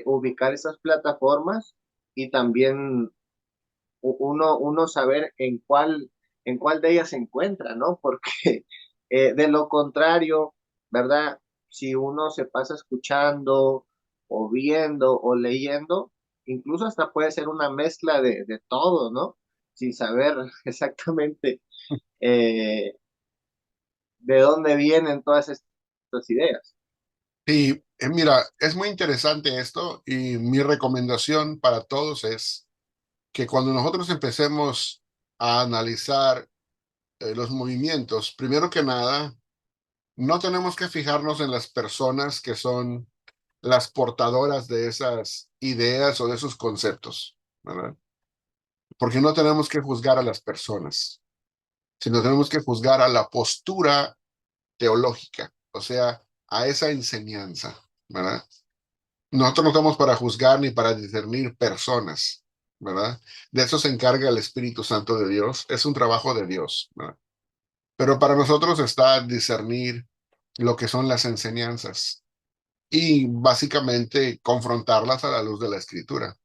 ubicar esas plataformas y también uno saber en cuál de ellas se encuentra, ¿no? Porque de lo contrario, ¿verdad? Si uno se pasa escuchando o viendo o leyendo, incluso hasta puede ser una mezcla de todo, ¿no? Sin saber exactamente eh, de dónde vienen todas estas ideas. Y mira, es muy interesante esto y mi recomendación para todos es que cuando nosotros empecemos a analizar los movimientos, primero que nada, no tenemos que fijarnos en las personas que son las portadoras de esas ideas o de esos conceptos, ¿verdad? Porque no tenemos que juzgar a las personas, sino tenemos que juzgar a la postura teológica, o sea, a esa enseñanza, ¿verdad? Nosotros no estamos para juzgar ni para discernir personas, ¿verdad? De eso se encarga el Espíritu Santo de Dios, es un trabajo de Dios, ¿verdad? Pero para nosotros está discernir lo que son las enseñanzas y básicamente confrontarlas a la luz de la Escritura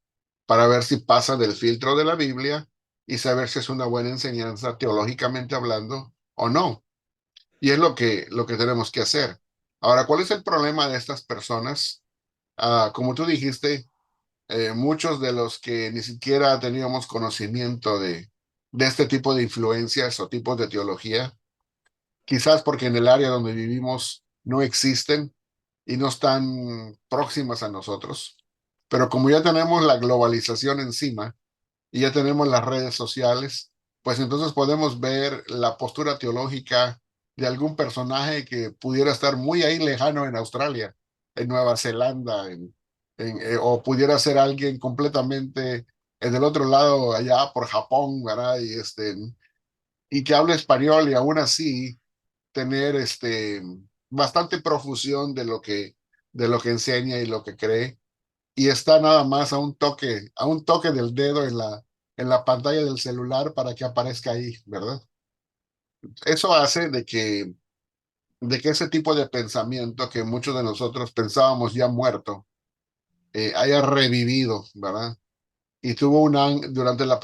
para ver si pasa del filtro de la Biblia y saber si es una buena enseñanza teológicamente hablando o no. Y es lo que tenemos que hacer. Ahora, ¿cuál es el problema de estas personas? Como tú dijiste, muchos de los que ni siquiera teníamos conocimiento de este tipo de influencias o tipos de teología, quizás porque en el área donde vivimos no existen y no están próximas a nosotros, pero como ya tenemos la globalización encima y ya tenemos las redes sociales, pues entonces podemos ver la postura teológica de algún personaje que pudiera estar muy ahí lejano en Australia, en Nueva Zelanda, o pudiera ser alguien completamente del otro lado, allá por Japón, ¿verdad? Y que hable español y aún así tener bastante profusión de lo que enseña y lo que cree y está nada más a un toque del dedo en la pantalla del celular para que aparezca ahí, ¿verdad? Eso hace de que ese tipo de pensamiento que muchos de nosotros pensábamos ya muerto, haya revivido, ¿verdad? Y tuvo durante la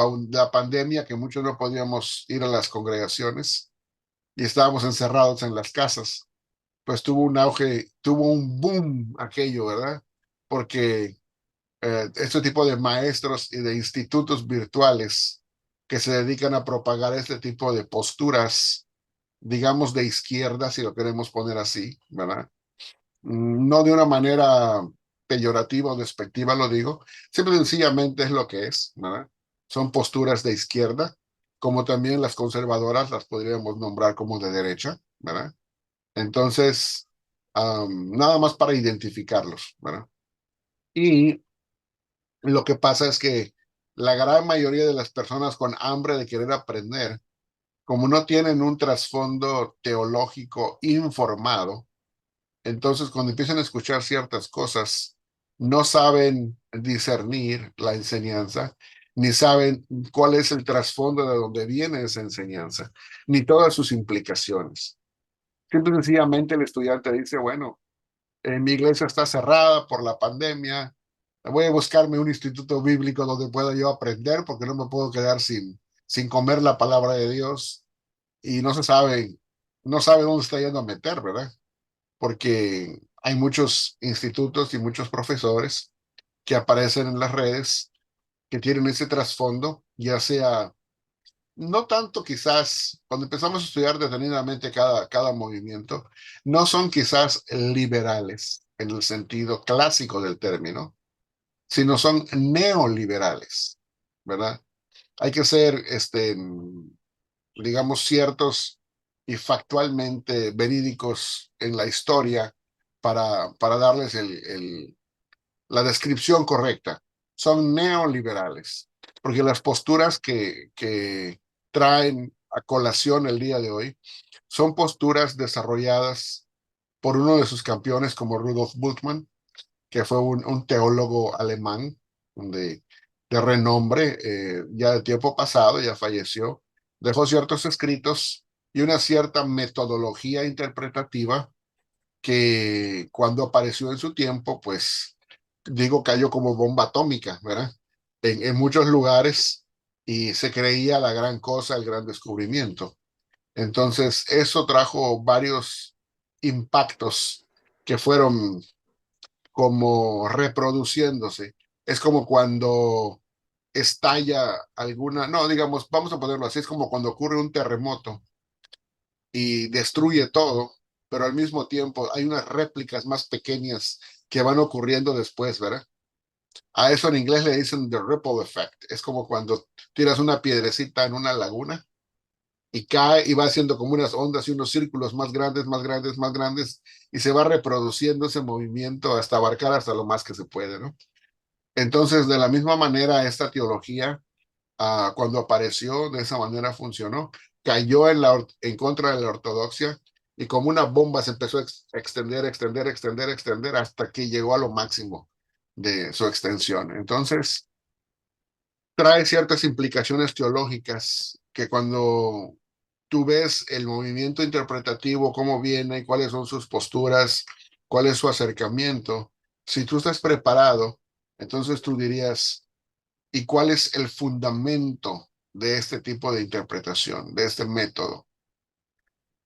pandemia que muchos no podíamos ir a las congregaciones y estábamos encerrados en las casas, pues tuvo un auge, tuvo un boom aquello, ¿verdad? Porque este tipo de maestros y de institutos virtuales que se dedican a propagar este tipo de posturas, digamos, de izquierda, si lo queremos poner así, ¿verdad? No de una manera peyorativa o despectiva, lo digo, simple y sencillamente es lo que es, ¿verdad? Son posturas de izquierda, como también las conservadoras las podríamos nombrar como de derecha, ¿verdad? Entonces, nada más para identificarlos, ¿verdad? Y lo que pasa es que la gran mayoría de las personas con hambre de querer aprender, como no tienen un trasfondo teológico informado, entonces cuando empiezan a escuchar ciertas cosas, no saben discernir la enseñanza, ni saben cuál es el trasfondo de dónde viene esa enseñanza, ni todas sus implicaciones. Simple y sencillamente el estudiante dice, bueno, mi iglesia está cerrada por la pandemia. Voy a buscarme un instituto bíblico donde pueda yo aprender porque no me puedo quedar sin comer la palabra de Dios y no sabe dónde está yendo a meter, ¿verdad? Porque hay muchos institutos y muchos profesores que aparecen en las redes que tienen ese trasfondo, ya sea, no tanto quizás, cuando empezamos a estudiar detenidamente cada movimiento, no son quizás liberales en el sentido clásico del término, sino son neoliberales, ¿verdad? Hay que ser, digamos, ciertos y factualmente verídicos en la historia para darles la descripción correcta. Son neoliberales, porque las posturas que traen a colación el día de hoy son posturas desarrolladas por uno de sus campeones como Rudolf Bultmann, que fue un teólogo alemán de renombre, ya de tiempo pasado, ya falleció, dejó ciertos escritos y una cierta metodología interpretativa que cuando apareció en su tiempo, pues digo, cayó como bomba atómica, ¿verdad? En muchos lugares y se creía la gran cosa, el gran descubrimiento. Entonces, eso trajo varios impactos que fueron como reproduciéndose. Es como cuando estalla alguna, no, digamos, vamos a ponerlo así, es como cuando ocurre un terremoto y destruye todo, pero al mismo tiempo hay unas réplicas más pequeñas que van ocurriendo después, ¿verdad? A eso en inglés le dicen the ripple effect. Es como cuando tiras una piedrecita en una laguna y cae y va haciendo como unas ondas y unos círculos más grandes, más grandes, más grandes, y se va reproduciendo ese movimiento hasta abarcar hasta lo más que se puede, ¿no? Entonces, de la misma manera, esta teología, cuando apareció, de esa manera funcionó, cayó en contra de la ortodoxia y como una bomba se empezó a extender, extender, extender, extender hasta que llegó a lo máximo de su extensión. Entonces, trae ciertas implicaciones teológicas que cuando tú ves el movimiento interpretativo, cómo viene, cuáles son sus posturas, cuál es su acercamiento, si tú estás preparado, entonces tú dirías, ¿y cuál es el fundamento de este tipo de interpretación, de este método?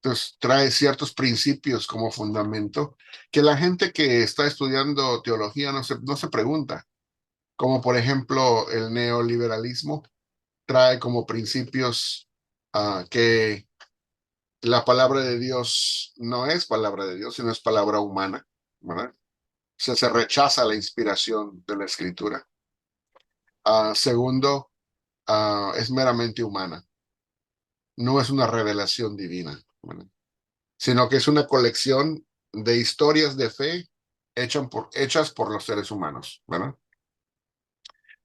Entonces trae ciertos principios como fundamento que la gente que está estudiando teología no se pregunta, como por ejemplo el neoliberalismo trae como principios que la palabra de Dios no es palabra de Dios, sino es palabra humana, ¿verdad? O sea, se rechaza la inspiración de la escritura. Segundo, es meramente humana, no es una revelación divina, ¿verdad? Sino que es una colección de historias de fe hechas por los seres humanos, ¿verdad?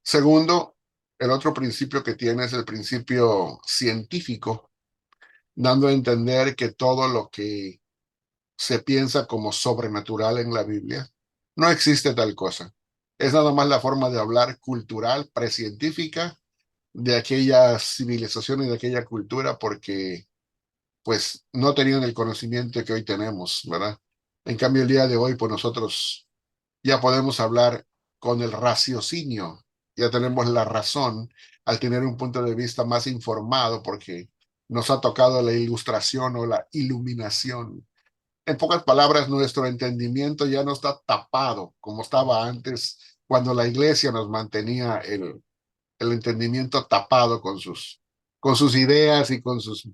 Segundo, el otro principio que tiene es el principio científico, dando a entender que todo lo que se piensa como sobrenatural en la Biblia, no existe tal cosa. Es nada más la forma de hablar cultural, precientífica, de aquella civilización y de aquella cultura, porque pues no tenían el conocimiento que hoy tenemos, ¿verdad? En cambio, el día de hoy, pues nosotros ya podemos hablar con el raciocinio, ya tenemos la razón al tener un punto de vista más informado, porque nos ha tocado la ilustración o la iluminación. En pocas palabras, nuestro entendimiento ya no está tapado como estaba antes, cuando la iglesia nos mantenía el entendimiento tapado con sus ideas y con sus,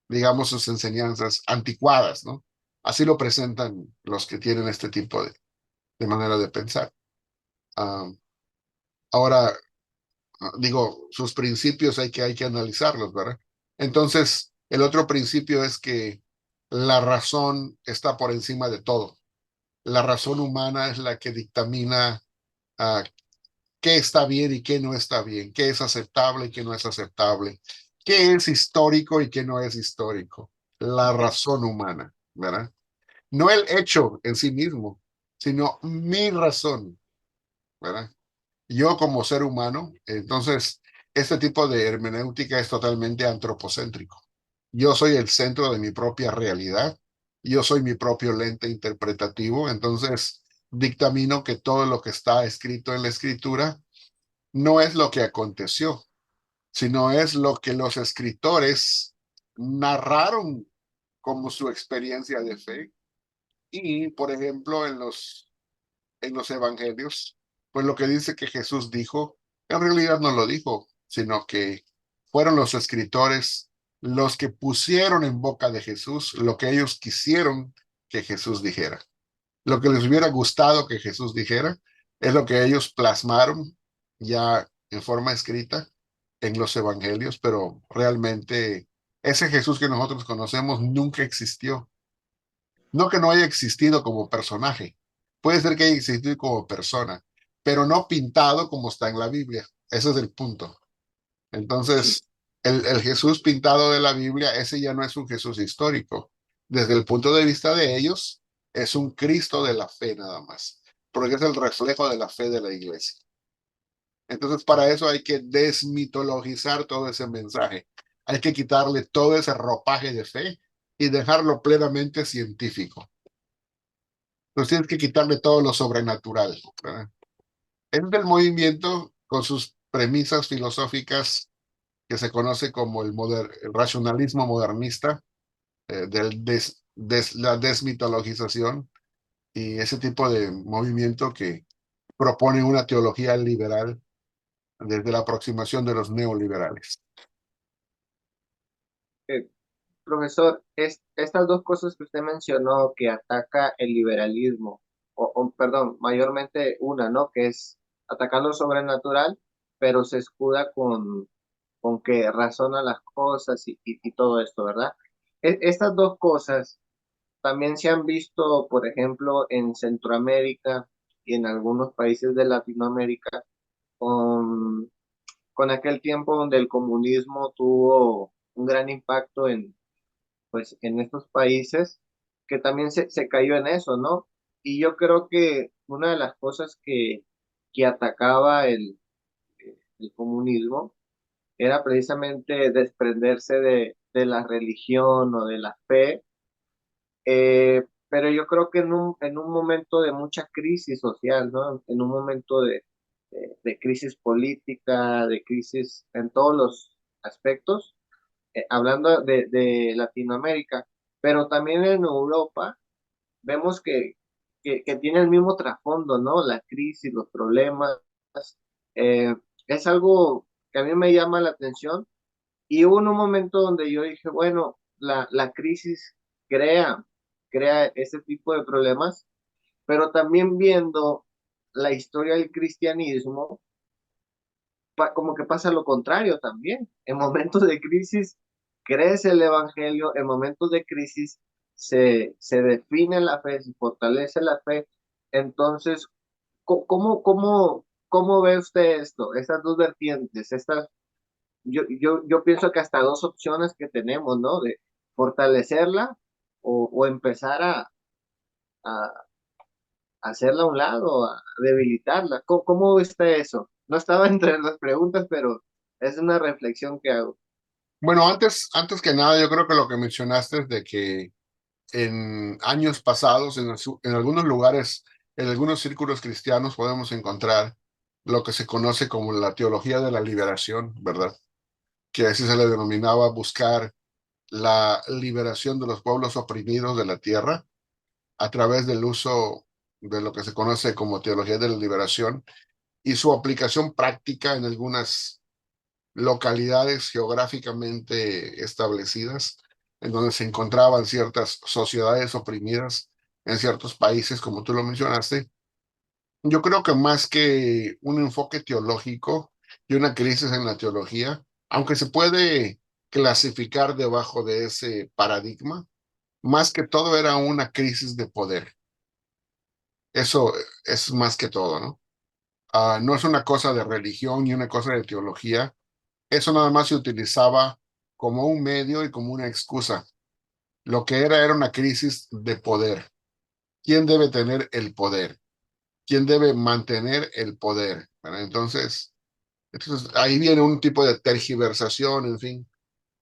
digamos, sus enseñanzas anticuadas, ¿no? Así lo presentan los que tienen este tipo de manera de pensar. Ah, ahora, digo, sus principios hay que analizarlos, ¿verdad? Entonces, el otro principio es que la razón está por encima de todo. La razón humana es la que dictamina uh, qué está bien y qué no está bien, qué es aceptable y qué no es aceptable, qué es histórico y qué no es histórico. La razón humana, ¿verdad? No el hecho en sí mismo, sino mi razón, ¿verdad? Yo como ser humano, entonces, este tipo de hermenéutica es totalmente antropocéntrico. Yo soy el centro de mi propia realidad, yo soy mi propio lente interpretativo, entonces dictamino que todo lo que está escrito en la escritura no es lo que aconteció, sino es lo que los escritores narraron como su experiencia de fe. Y, por ejemplo, en los evangelios, pues lo que dice que Jesús dijo, en realidad no lo dijo, sino que fueron los escritores los que pusieron en boca de Jesús lo que ellos quisieron que Jesús dijera. Lo que les hubiera gustado que Jesús dijera es lo que ellos plasmaron ya en forma escrita en los evangelios, pero realmente ese Jesús que nosotros conocemos nunca existió. No que no haya existido como personaje, puede ser que haya existido como persona, pero no pintado como está en la Biblia. Ese es el punto. Sí, Entonces, el Jesús pintado de la Biblia, ese ya no es un Jesús histórico. Desde el punto de vista de ellos, es un Cristo de la fe nada más, porque es el reflejo de la fe de la iglesia. Entonces, para eso hay que desmitologizar todo ese mensaje. Hay que quitarle todo ese ropaje de fe y dejarlo plenamente científico. Entonces tienes que quitarle todo lo sobrenatural, ¿verdad? Es del movimiento con sus premisas filosóficas que se conoce como el racionalismo modernista, la desmitologización y ese tipo de movimiento que propone una teología liberal desde la aproximación de los neoliberales. eh, profesor, estas dos cosas que usted mencionó que ataca el liberalismo, perdón, mayormente una, ¿no? Que es atacar lo sobrenatural, pero se escuda con que razona las cosas y todo esto, ¿verdad? Estas dos cosas también se han visto, por ejemplo, en Centroamérica y en algunos países de Latinoamérica, con, con aquel tiempo donde el comunismo tuvo un gran impacto pues, en estos países, que también se cayó en eso, ¿no? Y yo creo que una de las cosas que atacaba el comunismo era precisamente desprenderse de la religión o de la fe, pero yo creo que en un momento de mucha crisis social, ¿no? En un momento de crisis política, de crisis en todos los aspectos, hablando de Latinoamérica, pero también en Europa vemos que tiene el mismo trasfondo, ¿no? La crisis, los problemas, eh, es algo que a mí me llama la atención y hubo un momento donde yo dije, bueno, la crisis crea, crea ese tipo de problemas, pero también viendo la historia del cristianismo, como que pasa lo contrario también. En momentos de crisis crece el evangelio, en momentos de crisis se define la fe, se fortalece la fe. Entonces, ¿cómo ve usted esto? Estas dos vertientes, yo pienso que hasta dos opciones que tenemos, ¿no? De fortalecerla o empezar a hacerla a un lado, a debilitarla. ¿Cómo ve usted eso? No estaba entre las preguntas, pero es una reflexión que hago. Bueno, antes que nada, yo creo que lo que mencionaste es de que en años pasados, en algunos lugares, en algunos círculos cristianos, podemos encontrar lo que se conoce como la teología de la liberación, ¿verdad? Que así se le denominaba buscar la liberación de los pueblos oprimidos de la tierra a través del uso de lo que se conoce como teología de la liberación y su aplicación práctica en algunas localidades geográficamente establecidas, en donde se encontraban ciertas sociedades oprimidas en ciertos países, como tú lo mencionaste. Yo creo que más que un enfoque teológico y una crisis en la teología, aunque se puede clasificar debajo de ese paradigma, más que todo era una crisis de poder. Eso es más que todo, ¿no? No es una cosa de religión ni una cosa de teología. Eso nada más se utilizaba como un medio y como una excusa. Lo que era una crisis de poder. ¿Quién debe tener el poder? ¿Quién debe mantener el poder? ¿Verdad? Entonces ahí viene un tipo de tergiversación, en fin,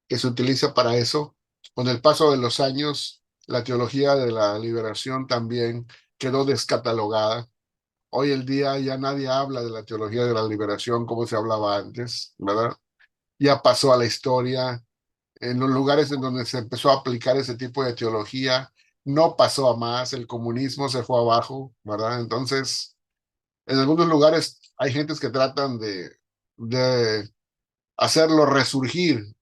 que se utiliza para eso. Con el paso de los años, la teología de la liberación también quedó descatalogada. Hoy el día ya nadie habla de la teología de la liberación como se hablaba antes, ¿verdad? Ya pasó a la historia. En los lugares en donde se empezó a aplicar ese tipo de teología, no pasó a más, el comunismo se fue abajo, ¿verdad? Entonces, en algunos lugares hay gentes que tratan de hacerlo resurgir,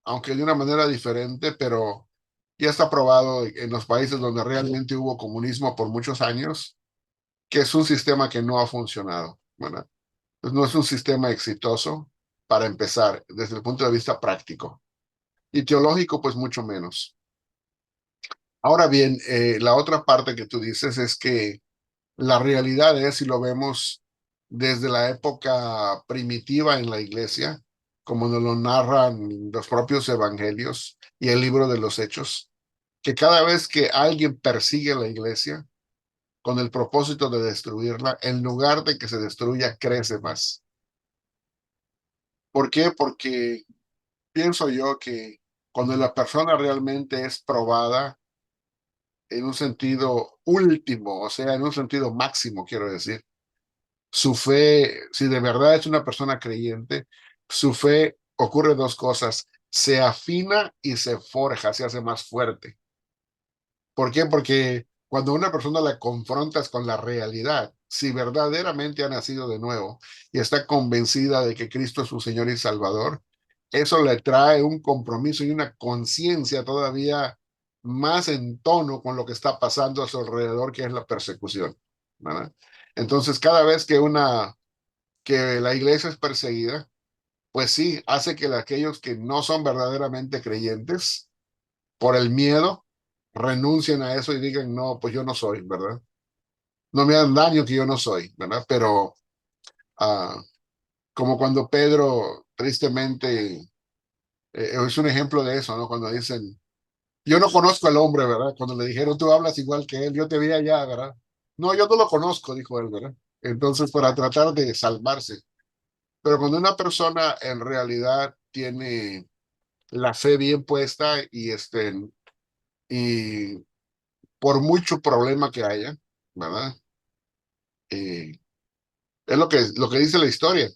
aunque de una manera diferente, pero ya está probado en los países donde realmente hubo comunismo por muchos años, que es un sistema que no ha funcionado, ¿verdad? Pues no es un sistema exitoso para empezar desde el punto de vista práctico y teológico, pues mucho menos. Ahora bien, la otra parte que tú dices es que la realidad es, si lo vemos desde la época primitiva en la iglesia, como nos lo narran los propios evangelios y el libro de los Hechos, que cada vez que alguien persigue la iglesia con el propósito de destruirla, en lugar de que se destruya, crece más. ¿Por qué? Porque pienso yo que cuando la persona realmente es probada en un sentido último, o sea, en un sentido máximo, quiero decir, su fe, si de verdad es una persona creyente, su fe ocurre dos cosas, se afina y se forja, se hace más fuerte. ¿Por qué? Porque cuando una persona la confrontas con la realidad, si verdaderamente ha nacido de nuevo y está convencida de que Cristo es su Señor y Salvador, eso le trae un compromiso y una conciencia todavía más en tono con lo que está pasando a su alrededor, que es la persecución, ¿verdad? Entonces, cada vez que la iglesia es perseguida, pues sí, hace que aquellos que no son verdaderamente creyentes, por el miedo, renuncien a eso y digan, no, pues yo no soy, ¿verdad? No me hagan daño que yo no soy, ¿verdad? Pero ah, como cuando Pedro, tristemente, es un ejemplo de eso, ¿no? Cuando dicen, yo no conozco al hombre, ¿verdad? Cuando le dijeron, tú hablas igual que él, yo te vi allá, ¿verdad? No, yo no lo conozco, dijo él, ¿verdad? Entonces, para tratar de salvarse. Pero cuando una persona en realidad tiene la fe bien puesta y por mucho problema que haya, ¿verdad? Eh, es lo que dice la historia,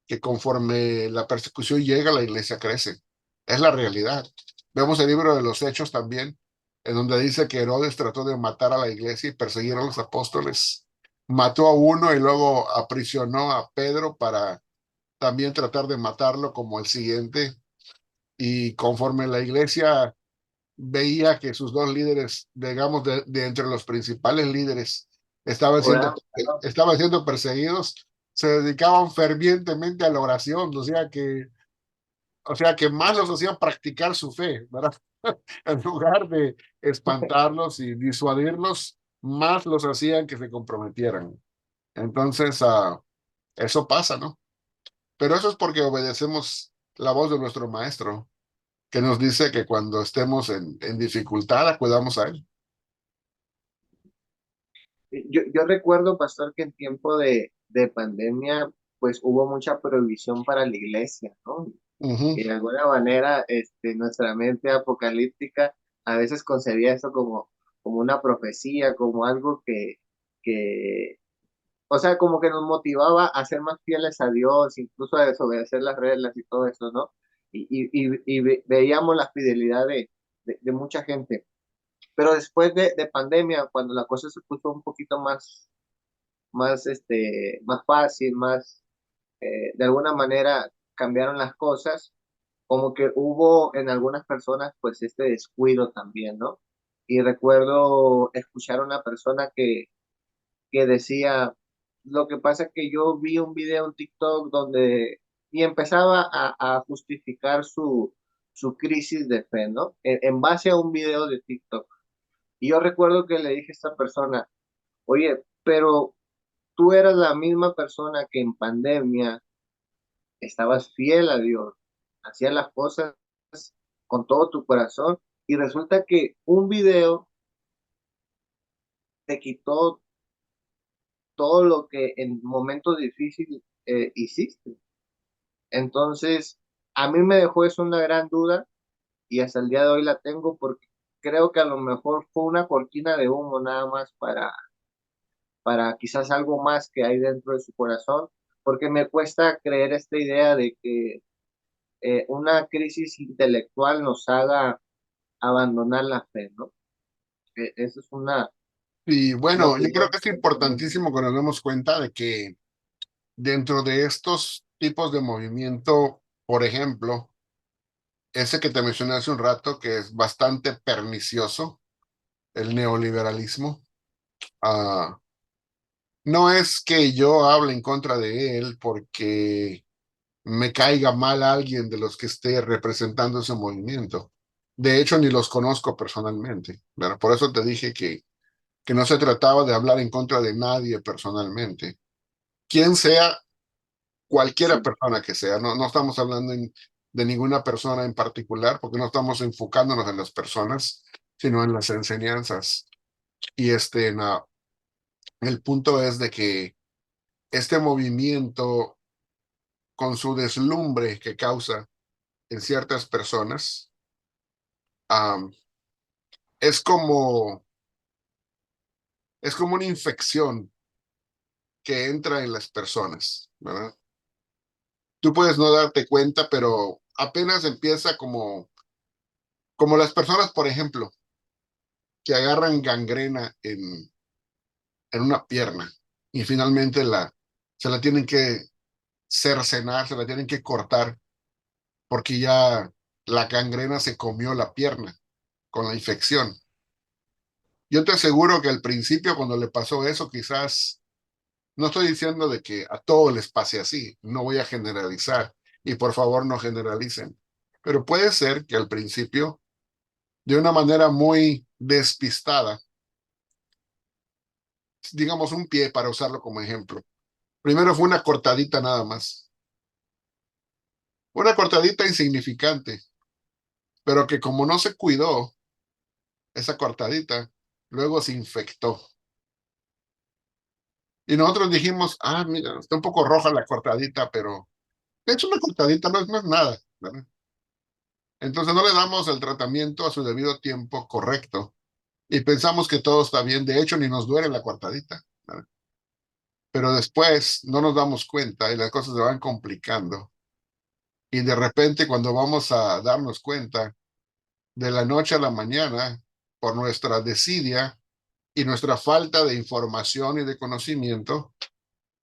que conforme la persecución llega, la iglesia crece. Es la realidad. Vemos el libro de los Hechos también. en donde dice que Herodes trató de matar a la iglesia y perseguir a los apóstoles. Mató a uno y luego aprisionó a Pedro para también tratar de matarlo como el siguiente. Y conforme la iglesia veía que sus dos líderes, digamos, de entre los principales líderes, estaban siendo, Oramos, ¿no? estaban siendo perseguidos, se dedicaban fervientemente a la oración, o sea que más los hacían practicar su fe, ¿verdad? En lugar de espantarlos y disuadirlos, más los hacían que se comprometieran. Entonces, eso pasa, ¿no? Pero eso es porque obedecemos la voz de nuestro maestro, que nos dice que cuando estemos en dificultad, acudamos a él. Yo recuerdo, pastor, que en tiempo de pandemia, pues hubo mucha prohibición para la iglesia, ¿no? Ujú. Y de alguna manera, nuestra mente apocalíptica a veces concebía eso como una profecía, como algo que, o sea, como que nos motivaba a ser más fieles a Dios, incluso a desobedecer las reglas y todo eso, ¿no? Y veíamos la fidelidad de mucha gente. Pero después de pandemia, cuando la cosa se puso un poquito más fácil, de alguna manera cambiaron las cosas, como que hubo en algunas personas pues este descuido también, ¿no? Y recuerdo escuchar a una persona que decía, lo que pasa es que yo vi un video en TikTok donde, y empezaba a justificar su crisis de fe, ¿no? En base a un video de TikTok. Y yo recuerdo que le dije a esta persona, oye, pero tú eras la misma persona que en pandemia estabas fiel a Dios, hacías las cosas con todo tu corazón y resulta que un video te quitó todo lo que en momentos difíciles hiciste. Entonces, a mí me dejó eso una gran duda y hasta el día de hoy la tengo porque creo que a lo mejor fue una cortina de humo nada más para quizás algo más que hay dentro de su corazón, porque me cuesta creer esta idea de que una crisis intelectual nos haga abandonar la fe, ¿no? Eso es Y una bueno, yo creo opinión que es personal. importantísimo que nos demos cuenta de que dentro de estos tipos de movimiento, por ejemplo, ese que te mencioné hace un rato, que es bastante pernicioso, el neoliberalismo, ah, no es que yo hable en contra de él porque me caiga mal a alguien de los que esté representando ese movimiento. De hecho, ni los conozco personalmente. ¿Verdad? Por eso te dije que no se trataba de hablar en contra de nadie personalmente. Quien sea, cualquiera Sí, persona que sea, no estamos hablando de ninguna persona en particular, porque no estamos enfocándonos en las personas, sino en las enseñanzas. Y el punto es de que este movimiento, con su deslumbre que causa en ciertas personas, am, es como, es como una infección que entra en las personas, ¿verdad? Tú puedes no darte cuenta, pero apenas empieza como las personas, por ejemplo, que agarran gangrena en una pierna y finalmente se la tienen que cercenar, se la tienen que cortar porque ya la gangrena se comió la pierna con la infección. Yo te aseguro que al principio cuando le pasó eso, quizás, no estoy diciendo de que a todos les pase así, no voy a generalizar y por favor no generalicen, pero puede ser que al principio, de una manera muy despistada, digamos un pie para usarlo como ejemplo, primero fue una cortadita nada más, una cortadita insignificante, pero que como no se cuidó esa cortadita, luego se infectó. Y nosotros dijimos, mira, está un poco roja la cortadita, pero de hecho una cortadita no es nada, ¿verdad? Entonces no le damos el tratamiento a su debido tiempo correcto y pensamos que todo está bien. De hecho, ni nos duele la cortadita, ¿verdad? Pero después no nos damos cuenta y las cosas se van complicando. Y de repente cuando vamos a darnos cuenta, de la noche a la mañana, por nuestra desidia y nuestra falta de información y de conocimiento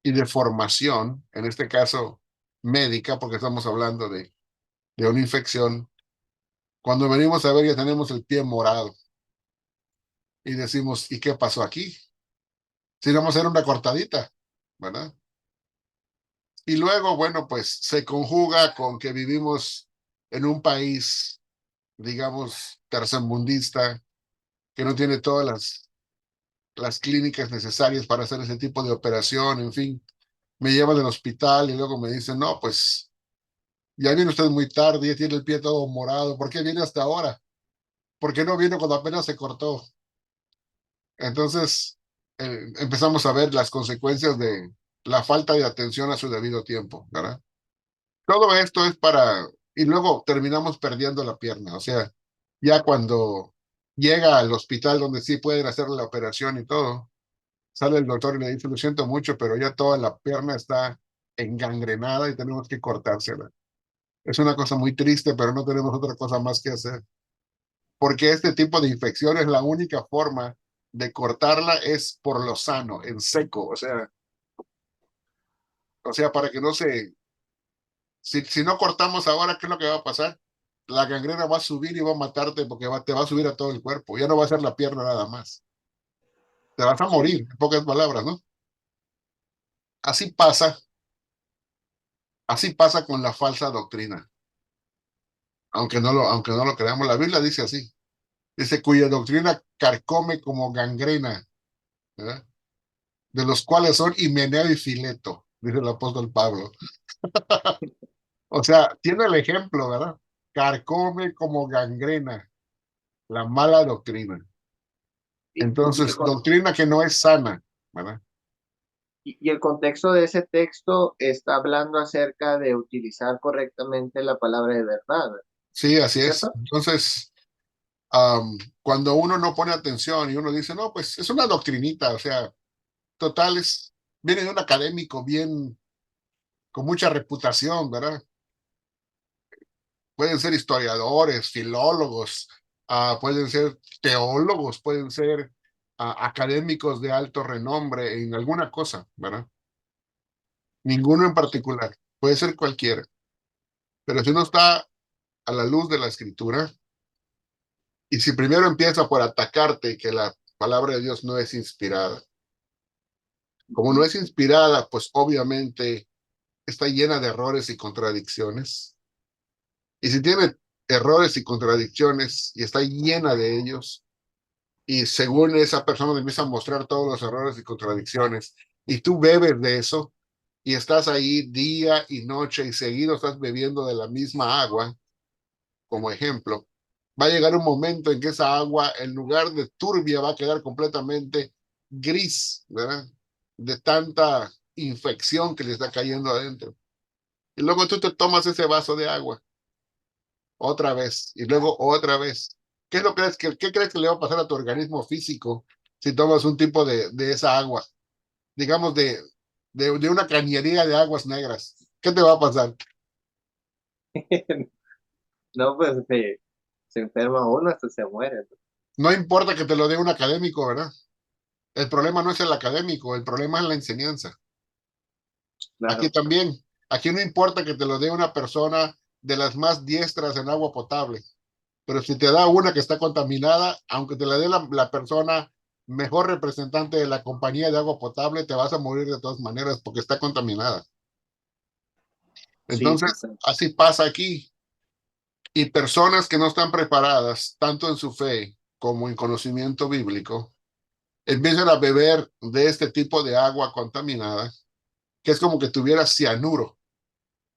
y de formación, en este caso médica, porque estamos hablando de una infección, cuando venimos a ver ya tenemos el pie morado y decimos, ¿y qué pasó aquí? Si vamos a hacer una cortadita, ¿verdad? Y luego, bueno, pues se conjuga con que vivimos en un país, digamos, tercermundista, que no tiene todas las clínicas necesarias para hacer ese tipo de operación, en fin. Me llevan al hospital y luego me dicen, no, pues ya viene usted muy tarde, ya tiene el pie todo morado, ¿por qué viene hasta ahora? ¿Por qué no vino cuando apenas se cortó? Entonces, empezamos a ver las consecuencias de la falta de atención a su debido tiempo, ¿verdad? Todo esto es para, y luego terminamos perdiendo la pierna, o sea, ya cuando llega al hospital donde sí pueden hacer la operación y todo, sale el doctor y le dice, lo siento mucho, pero ya toda la pierna está engangrenada y tenemos que cortársela. Es una cosa muy triste, pero no tenemos otra cosa más que hacer, porque este tipo de infección es la única forma de cortarla es por lo sano, en seco, o sea, para que no se, si no cortamos ahora, ¿qué es lo que va a pasar? La gangrena va a subir y va a matarte porque te va a subir a todo el cuerpo, ya no va a ser la pierna nada más, te vas a Sí, morir, en pocas palabras, ¿no? Así pasa, así pasa con la falsa doctrina, aunque no lo creamos, la Biblia dice así, dice cuya doctrina carcome como gangrena, ¿verdad? De los cuales son Himeneo y Fileto, dice el apóstol Pablo. O sea, tiene el ejemplo, ¿verdad? Carcome como gangrena, la mala doctrina. y Entonces, doctrina que no es sana, ¿verdad? y el contexto de ese texto está hablando acerca de utilizar correctamente la palabra de verdad, Sí, así es. ¿cierto? Entonces, cuando uno no pone atención y uno dice, no, pues es una doctrinita, o sea, total, viene de un académico bien, con mucha reputación, ¿verdad? Pueden ser historiadores, filólogos, pueden ser teólogos, pueden ser académicos de alto renombre en alguna cosa, ¿verdad? Ninguno en particular, puede ser cualquiera. Pero si uno está a la luz de la escritura, y si primero empieza por atacarte que la palabra de Dios no es inspirada, como no Ujú. es inspirada, pues obviamente está llena de errores y contradicciones. Y si tiene errores y contradicciones y está llena de ellos, y según esa persona te empieza a mostrar todos los errores y contradicciones, y tú bebes de eso, y estás ahí día y noche y seguido estás bebiendo de la misma agua, como ejemplo, va a llegar un momento en que esa agua, en lugar de turbia, va a quedar completamente gris, ¿verdad? De tanta infección que le está cayendo adentro. Y luego tú te tomas ese vaso de agua otra vez y luego otra vez. ¿Qué crees que le va a pasar a tu organismo físico si tomas un tipo de esa agua? Digamos de una cañería de aguas negras. ¿Qué te va a pasar? No, pues se enferma uno hasta se muere, ¿no? No importa que te lo dé un académico, ¿verdad? El problema no es el académico, el problema es la enseñanza. Aquí Claro, también, aquí no importa que te lo dé una persona de las más diestras en agua potable, pero si te da una que está contaminada, aunque te la dé la persona mejor representante de la compañía de agua potable, te vas a morir de todas maneras porque está contaminada. sí, Entonces, así pasa aquí. Y personas que no están preparadas, tanto en su fe como en conocimiento bíblico, empiezan a beber de este tipo de agua contaminada, que es como que tuviera cianuro.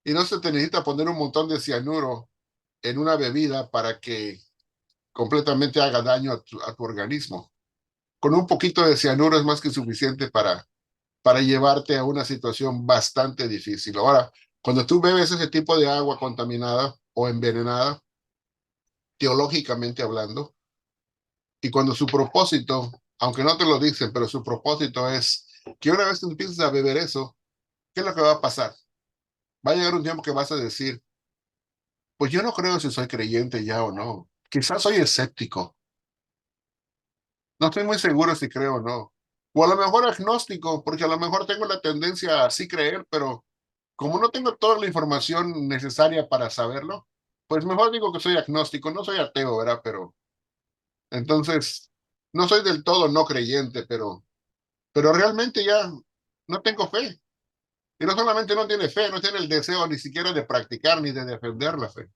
Y no se te necesita poner un montón de cianuro en una bebida para que completamente haga daño a tu organismo. Con un poquito de cianuro es más que suficiente para llevarte a una situación bastante difícil. Ahora, cuando tú bebes ese tipo de agua contaminada o envenenada, teológicamente hablando, y cuando su propósito, aunque no te lo dicen, pero su propósito es que una vez que empieces a beber eso, ¿qué es lo que va a pasar? Va a llegar un tiempo que vas a decir, pues yo no creo si soy creyente ya o no. Quizás soy escéptico. No estoy muy seguro si creo o no. O a lo mejor agnóstico, porque a lo mejor tengo la tendencia a sí creer, pero como no tengo toda la información necesaria para saberlo, pues mejor digo que soy agnóstico, no soy ateo, ¿verdad? Pero entonces, no soy del todo no creyente, pero realmente ya no tengo fe. Y no solamente no tiene fe, no tiene el deseo ni siquiera de practicar ni de defender la fe.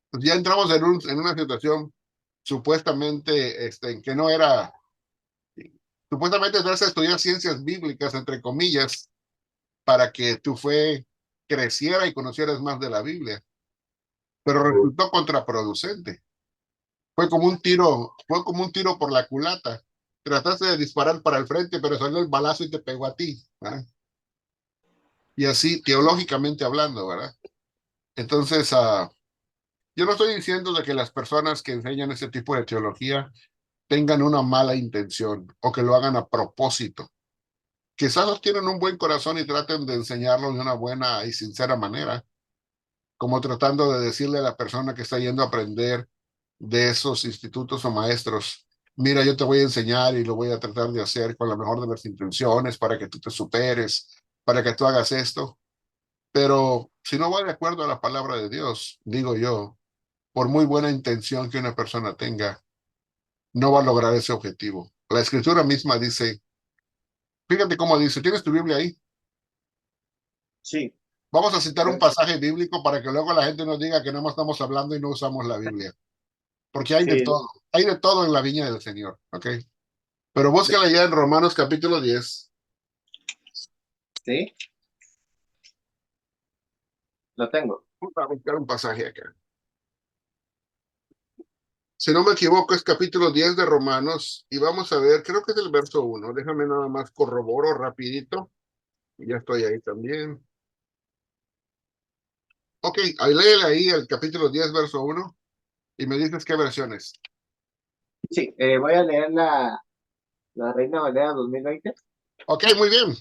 Pues ya entramos en una situación supuestamente en que no era, supuestamente te hace estudiar ciencias bíblicas, entre comillas, para que tu fe creciera y conocieras más de la Biblia, pero resultó contraproducente. Fue como un tiro por la culata. Trataste de disparar para el frente, pero salió el balazo y te pegó a ti, ¿verdad? Y así, teológicamente hablando, ¿verdad? Entonces, yo no estoy diciendo de que las personas que enseñan ese tipo de teología tengan una mala intención o que lo hagan a propósito. Quizás los tienen un buen corazón y traten de enseñarlo de una buena y sincera manera, como tratando de decirle a la persona que está yendo a aprender de esos institutos o maestros, mira, yo te voy a enseñar y lo voy a tratar de hacer con la mejor de las intenciones para que tú te superes, para que tú hagas esto. Pero si no va de acuerdo a la palabra de Dios, digo yo, por muy buena intención que una persona tenga, no va a lograr ese objetivo. La escritura misma dice, fíjate cómo dice, ¿tienes tu Biblia ahí? Sí, Vamos a citar un pasaje bíblico para que luego la gente nos diga que nada más estamos hablando y no usamos la Biblia, porque sí, hay de todo en la viña del Señor, ¿ok? Pero búscala ya en Romanos capítulo 10. sí, lo tengo. Vamos a buscar un pasaje acá. Si no me equivoco, es capítulo 10 de Romanos y vamos a ver, creo que es el verso 1. Déjame nada más corroboro rapidito. Ya estoy ahí también. Ok, ahí léele ahí el capítulo 10 verso 1 y me dices qué versiones. Sí, voy a leer la Reina Valera 2020. Ok, muy bien.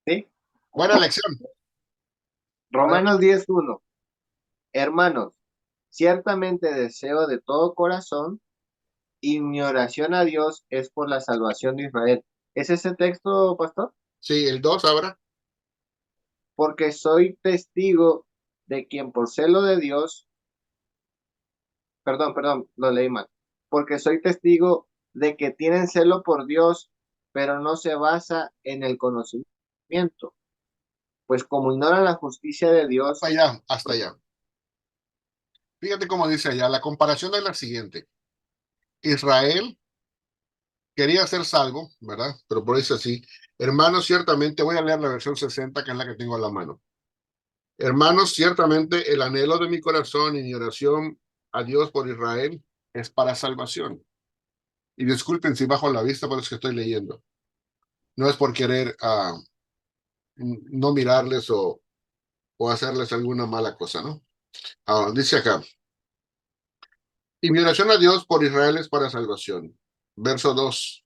Sí, Buena lección. Romanos 10:1. Hermanos, ciertamente deseo de todo corazón y mi oración a Dios es por la salvación de Israel. ¿Es ese texto, pastor? Sí, el 2 ahora. Porque soy testigo de quien por celo de Dios, perdón, lo leí mal. Porque soy testigo de que tienen celo por Dios, pero no se basa en el conocimiento, pues como ignoran la justicia de Hasta Dios. allá, hasta allá. Fíjate cómo dice allá. La comparación es la siguiente. Israel quería ser salvo, ¿verdad? Pero por eso así. Hermanos, ciertamente, voy a leer la versión 60, que es la que tengo a la mano. Hermanos, ciertamente el anhelo de mi corazón y mi oración a Dios por Israel es para salvación. Y disculpen si bajo la vista, pero es que estoy leyendo. No es por querer no mirarles o hacerles alguna mala cosa, ¿no? Dice acá, y mi oración a Dios por Israel es para salvación. Verso 2.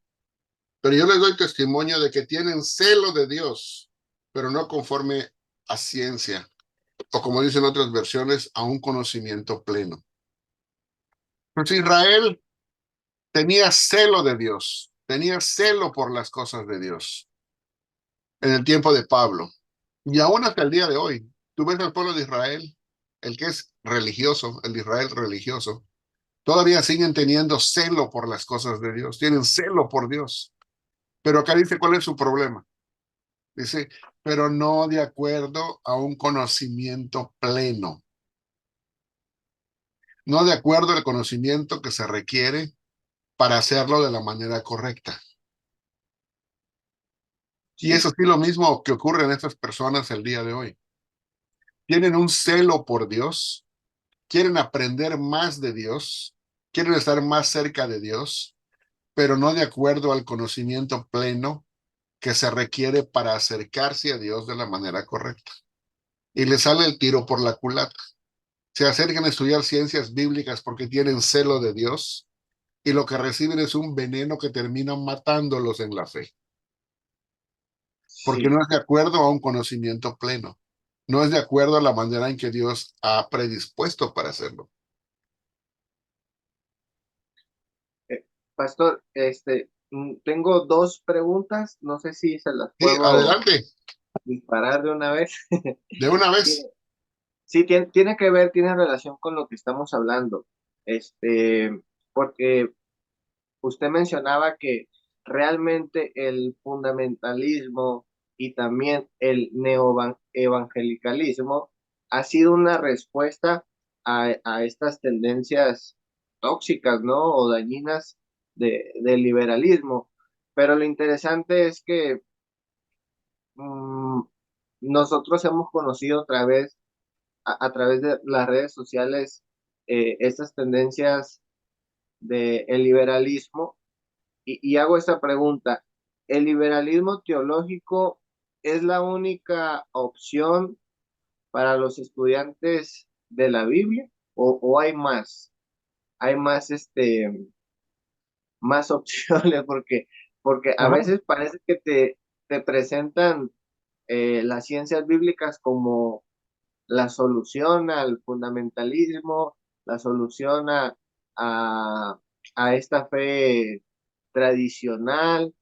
Pero yo les doy testimonio de que tienen celo de Dios, pero no conforme a ciencia, o como dicen otras versiones, a un conocimiento pleno. Pues Israel tenía celo de Dios, tenía celo por las cosas de Dios en el tiempo de Pablo. Y aún hasta el día de hoy, tú ves al pueblo de Israel, el que es religioso, el de Israel religioso, todavía siguen teniendo celo por las cosas de Dios, tienen celo por Dios. Pero acá dice cuál es su problema. Dice, pero no de acuerdo a un conocimiento pleno, no de acuerdo al conocimiento que se requiere para hacerlo de la manera correcta. Y Sí, eso sí lo mismo que ocurre en estas personas el día de hoy. Tienen un celo por Dios, quieren aprender más de Dios, quieren estar más cerca de Dios, pero no de acuerdo al conocimiento pleno que se requiere para acercarse a Dios de la manera correcta. Y les sale el tiro por la culata. Se acercan a estudiar ciencias bíblicas porque tienen celo de Dios y lo que reciben es un veneno que termina matándolos en la fe, porque sí. no es de acuerdo a un conocimiento pleno, no es de acuerdo a la manera en que Dios ha predispuesto para hacerlo. Pastor, tengo dos preguntas, no sé si se las Sí, puedo adelante, disparar de una vez. de una Mire, vez. sí, tiene que ver, tiene relación con lo que estamos hablando. Porque usted mencionaba que realmente el fundamentalismo y también el neoevangelicalismo ha sido una respuesta a estas tendencias tóxicas, ¿no? O dañinas del liberalismo. Pero lo interesante es que mm, nosotros hemos conocido a través de las redes sociales estas tendencias del liberalismo y hago esta pregunta. ¿El liberalismo teológico es la única opción para los estudiantes de la Biblia o hay más? Hay más, más opciones porque a Ajá. veces parece que te presentan las ciencias bíblicas como la solución al fundamentalismo, la solución a, a esta fe tradicional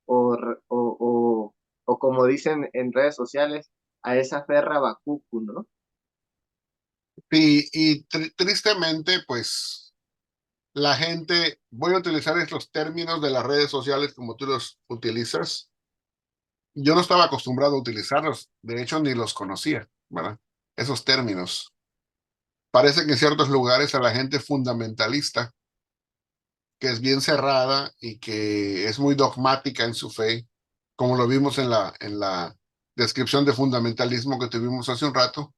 o como dicen en redes sociales, a esa fe rabacucu, ¿no? Y tristemente, pues la gente, voy a utilizar estos términos de las redes sociales como tú los utilizas. Yo no estaba acostumbrado a utilizarlos, de hecho ni los conocía, ¿verdad? Esos términos. Parece que en ciertos lugares a la gente fundamentalista, que es bien cerrada y que es muy dogmática en su fe, como lo vimos en la descripción de fundamentalismo que tuvimos hace un rato,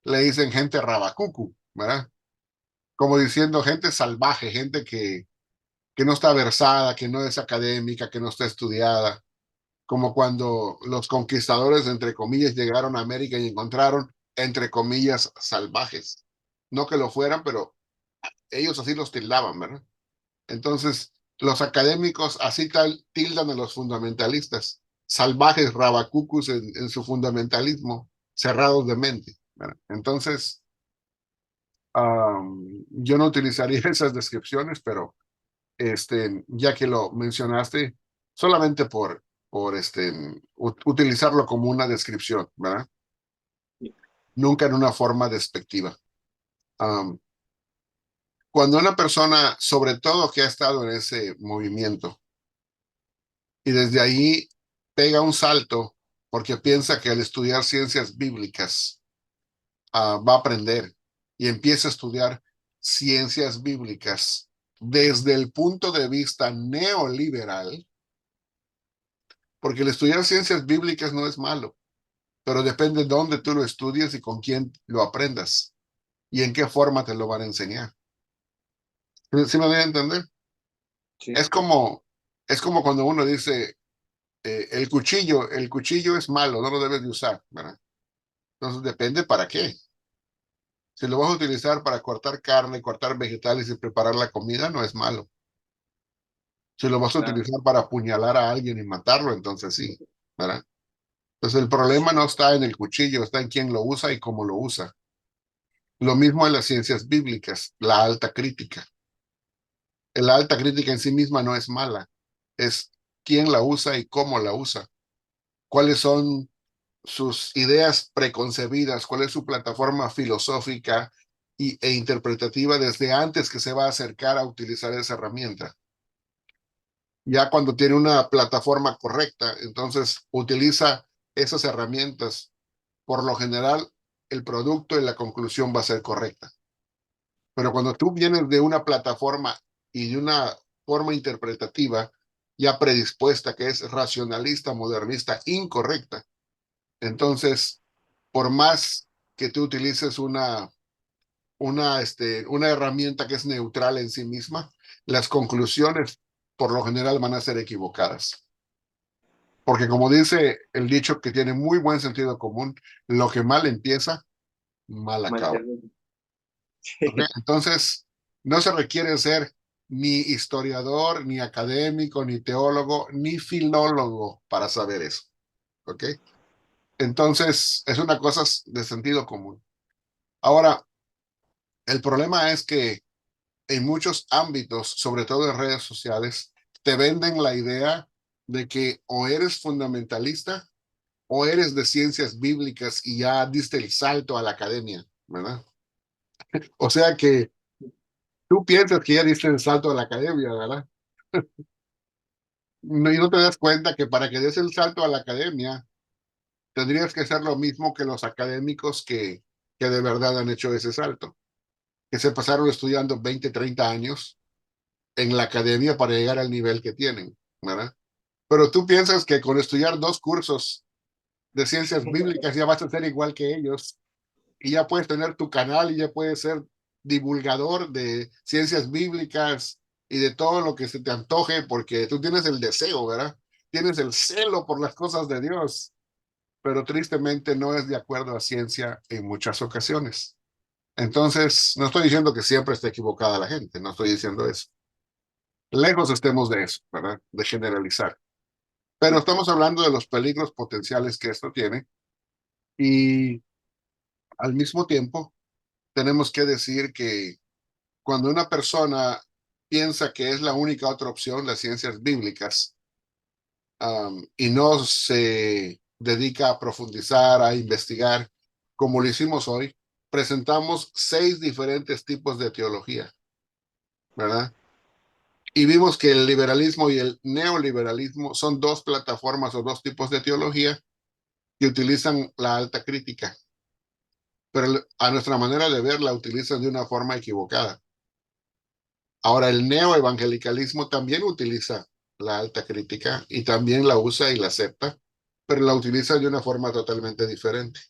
le dicen gente rabacucu, ¿verdad? Como diciendo gente salvaje, gente que no está versada, que no es académica, que no está estudiada, como cuando los conquistadores, entre comillas, llegaron a América y encontraron, entre comillas, salvajes. No que lo fueran, pero ellos así los tildaban, ¿verdad? Entonces, los académicos así tal tildan a los fundamentalistas, salvajes, rabacucus en su fundamentalismo, cerrados de mente, ¿verdad? Entonces, yo no utilizaría esas descripciones, pero ya que lo mencionaste, solamente por utilizarlo como una descripción, ¿verdad? Nunca en una forma despectiva. Am, Cuando una persona, sobre todo que ha estado en ese movimiento, y desde ahí pega un salto porque piensa que al estudiar ciencias bíblicas va a aprender y empieza a estudiar ciencias bíblicas desde el punto de vista neoliberal, porque el estudiar ciencias bíblicas no es malo, pero depende de dónde tú lo estudies y con quién lo aprendas y en qué forma te lo van a enseñar. ¿Sí me voy a entender? Sí, Es como, es como cuando uno dice, el cuchillo es malo, no lo debes de usar, ¿verdad? Entonces depende para qué. Si lo vas a utilizar para cortar carne, cortar vegetales y preparar la comida, no es malo. Si lo vas a claro. utilizar para apuñalar a alguien y matarlo, entonces sí, ¿verdad? Entonces el problema no está en el cuchillo, está en quién lo usa y cómo lo usa. Lo mismo en las ciencias bíblicas, la alta crítica. La alta crítica en sí misma no es mala, es quién la usa y cómo la usa. Cuáles son sus ideas preconcebidas, cuál es su plataforma filosófica e interpretativa desde antes que se va a acercar a utilizar esa herramienta. Ya cuando tiene una plataforma correcta, entonces utiliza esas herramientas. Por lo general, el producto y la conclusión va a ser correcta. Pero cuando tú vienes de una plataforma y de una forma interpretativa ya predispuesta, que es racionalista, modernista, incorrecta, entonces, por más que tú utilices una herramienta que es neutral en sí misma, las conclusiones por lo general van a ser equivocadas. Porque como dice el dicho que tiene muy buen sentido común, lo que mal empieza, mal acaba. Mantener- ¿Ok? Entonces, no se requiere ser ni historiador, ni académico, ni teólogo, ni filólogo para saber eso. ¿Ok? Entonces, es una cosa de sentido común. Ahora, el problema es que en muchos ámbitos, sobre todo en redes sociales, te venden la idea de que o eres fundamentalista o eres de ciencias bíblicas y ya diste el salto a la academia, ¿verdad? O sea que tú piensas que ya diste el salto a la academia, ¿verdad? Y no te das cuenta que para que des el salto a la academia, tendrías que hacer lo mismo que los académicos que de verdad han hecho ese salto, que se pasaron estudiando 20, 30 años en la academia para llegar al nivel que tienen, ¿verdad? Pero tú piensas que con estudiar 2 cursos de ciencias bíblicas ya vas a ser igual que ellos y ya puedes tener tu canal y ya puedes ser divulgador de ciencias bíblicas y de todo lo que se te antoje porque tú tienes el deseo, ¿verdad? Tienes el celo por las cosas de Dios, pero tristemente no es de acuerdo a ciencia en muchas ocasiones. Entonces, no estoy diciendo que siempre esté equivocada la gente, no estoy diciendo eso. Lejos estemos de eso, ¿verdad? De generalizar. Pero estamos hablando de los peligros potenciales que esto tiene y al mismo tiempo tenemos que decir que cuando una persona piensa que es la única otra opción, las ciencias bíblicas, y no se dedica a profundizar, a investigar, como lo hicimos hoy, presentamos 6 diferentes tipos de teología, ¿verdad? Y vimos que el liberalismo y el neoliberalismo son 2 plataformas o 2 tipos de teología que utilizan la alta crítica, pero a nuestra manera de ver la utilizan de una forma equivocada. Ahora, el neoevangelicalismo también utiliza la alta crítica y también la usa y la acepta, pero la utiliza de una forma totalmente diferente.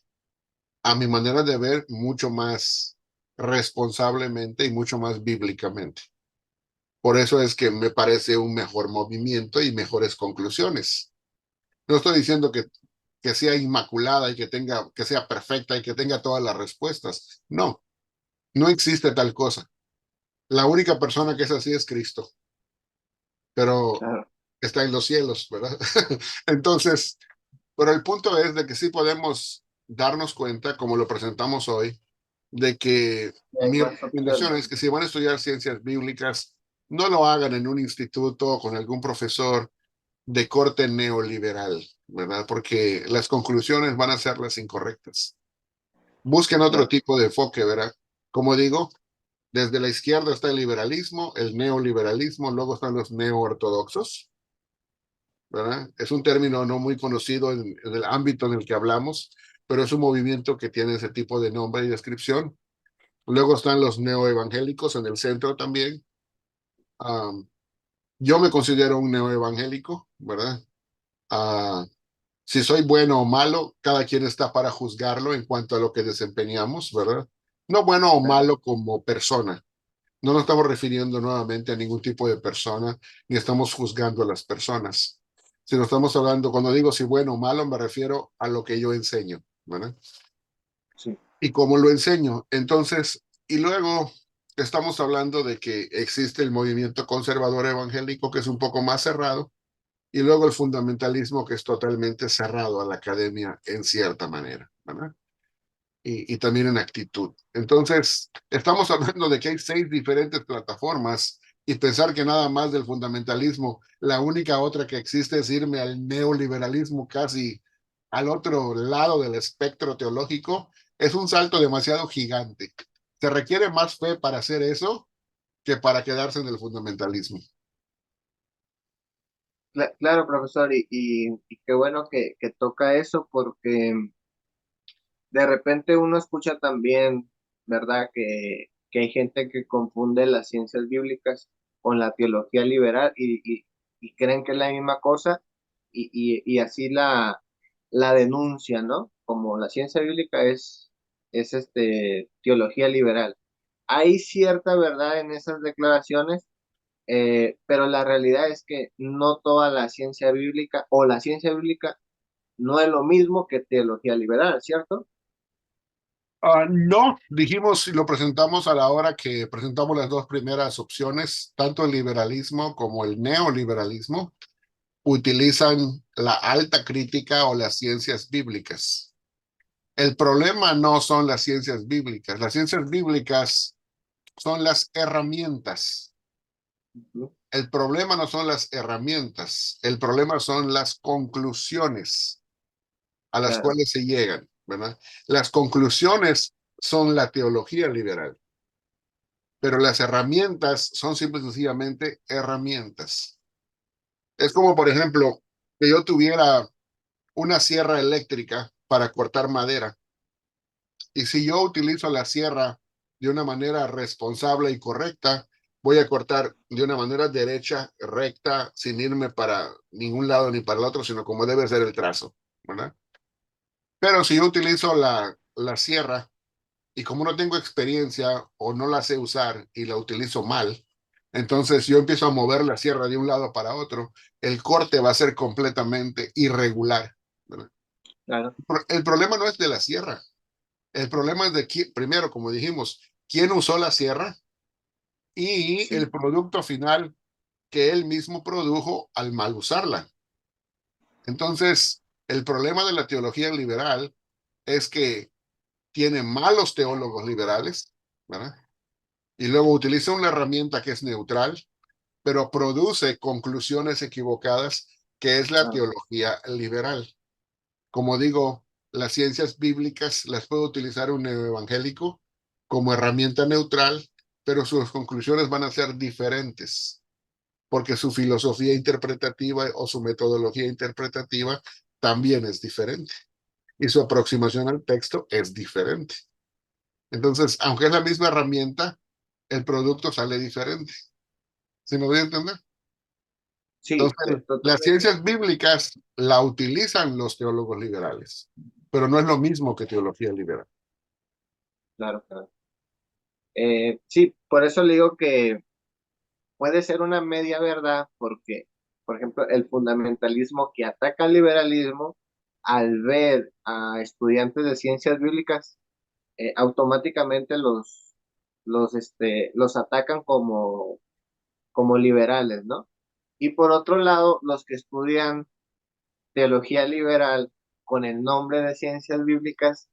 A mi manera de ver, mucho más responsablemente y mucho más bíblicamente. Por eso es que me parece un mejor movimiento y mejores conclusiones. No estoy diciendo que sea inmaculada y que sea perfecta y que tenga todas las respuestas. No, no existe tal cosa. La única persona que es así es Cristo, pero Claro, está en los cielos, ¿verdad? Entonces, pero el punto es de que sí podemos darnos cuenta, como lo presentamos hoy, de que hay mi más recomendación opciones. es que si van a estudiar ciencias bíblicas, no lo hagan en un instituto o con algún profesor de corte neoliberal, ¿verdad? Porque las conclusiones van a ser las incorrectas. Busquen otro Claro, tipo de enfoque, ¿verdad? Como digo, desde la izquierda está el liberalismo, el neoliberalismo, luego están los neoortodoxos, ¿verdad? Es un término no muy conocido en el ámbito en el que hablamos, pero es un movimiento que tiene ese tipo de nombre y descripción. Luego están los neoevangélicos en el centro también. Um, yo me considero un neoevangélico, ¿verdad? Uh, si soy bueno o malo, cada quien está para juzgarlo en cuanto a lo que desempeñamos, ¿verdad? No bueno o claro. malo como persona. No nos estamos refiriendo nuevamente a ningún tipo de persona, ni estamos juzgando a las personas. Si no estamos hablando, cuando digo si bueno o malo, me refiero a lo que yo enseño, ¿verdad? Sí, Y cómo lo enseño. Entonces, y luego estamos hablando de que existe el movimiento conservador evangélico, que es un poco más cerrado, y luego el fundamentalismo, que es totalmente cerrado a la academia en cierta manera, ¿verdad? Y también en actitud. Entonces, estamos hablando de que hay 6 diferentes plataformas y pensar que nada más del fundamentalismo, la única otra que existe es irme al neoliberalismo casi al otro lado del espectro teológico, es un salto demasiado gigante. Se requiere más fe para hacer eso que para quedarse en el fundamentalismo. Claro, profesor, y qué bueno que toca eso porque de repente uno escucha también, ¿verdad? Que hay gente que confunde las ciencias bíblicas con la teología liberal y creen que es la misma cosa y así la denuncian, ¿no? Como la ciencia bíblica es teología liberal. Hay cierta verdad en esas declaraciones, pero la realidad es que no toda la ciencia bíblica o la ciencia bíblica no es lo mismo que teología liberal, ¿cierto? No, dijimos y lo presentamos a la hora que presentamos las 2 primeras opciones, tanto el liberalismo como el neoliberalismo utilizan la alta crítica o las ciencias bíblicas. El problema no son las ciencias bíblicas. Las ciencias bíblicas son las herramientas. Ujú. El problema no son las herramientas, el problema son las conclusiones a las Claro, cuales se llegan, ¿verdad? Las conclusiones son la teología liberal, pero las herramientas son simple y sencillamente herramientas. Es como, por ejemplo, que yo tuviera una sierra eléctrica para cortar madera. Y si yo utilizo la sierra de una manera responsable y correcta, voy a cortar de una manera derecha, recta, sin irme para ningún lado ni para el otro, sino como debe ser el trazo, ¿verdad? Pero si yo utilizo la sierra y como no tengo experiencia o no la sé usar y la utilizo mal, entonces yo empiezo a mover la sierra de un lado para otro, el corte va a ser completamente irregular, ¿verdad? claro, El problema no es de la sierra, el problema es de quién, primero, como dijimos, quién usó la sierra y sí, el producto final que él mismo produjo al mal usarla. Entonces, el problema de la teología liberal es que tiene malos teólogos liberales, ¿verdad? Y luego utiliza una herramienta que es neutral, pero produce conclusiones equivocadas, que es la claro, teología liberal. Como digo, las ciencias bíblicas las puede utilizar un evangélico como herramienta neutral, pero sus conclusiones van a ser diferentes, porque su filosofía interpretativa o su metodología interpretativa también es diferente y su aproximación al texto es diferente. Entonces, aunque es la misma herramienta, el producto sale diferente. ¿Sí me voy a entender? sí, Entonces, las totalmente, ciencias bíblicas la utilizan los teólogos liberales, pero no es lo mismo que teología liberal. claro, claro. Sí, por eso le digo que puede ser una media verdad, porque, por ejemplo, el fundamentalismo que ataca al liberalismo, al ver a estudiantes de ciencias bíblicas, automáticamente los atacan como liberales, ¿no? Y por otro lado, los que estudian teología liberal con el nombre de ciencias bíblicas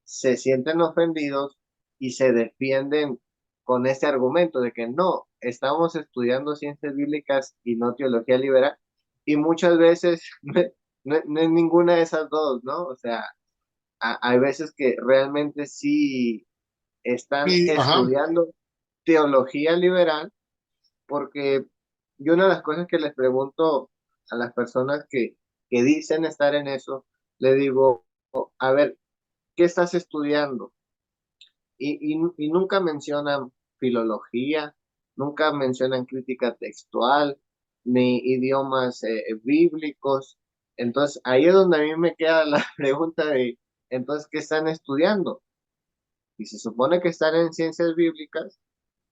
se sienten ofendidos y se defienden con ese argumento de que no, estamos estudiando ciencias bíblicas y no teología liberal. Y muchas veces no es ninguna de esas dos, ¿no? O sea, hay veces que realmente sí están Y, ajá, estudiando teología liberal, porque yo una de las cosas que les pregunto a las personas que dicen estar en eso, le digo, a ver, ¿qué estás estudiando? Y nunca mencionan filología, nunca mencionan crítica textual, ni idiomas bíblicos. Entonces, ahí es donde a mí me queda la pregunta de, entonces, ¿qué están estudiando? Y se supone que están en ciencias bíblicas,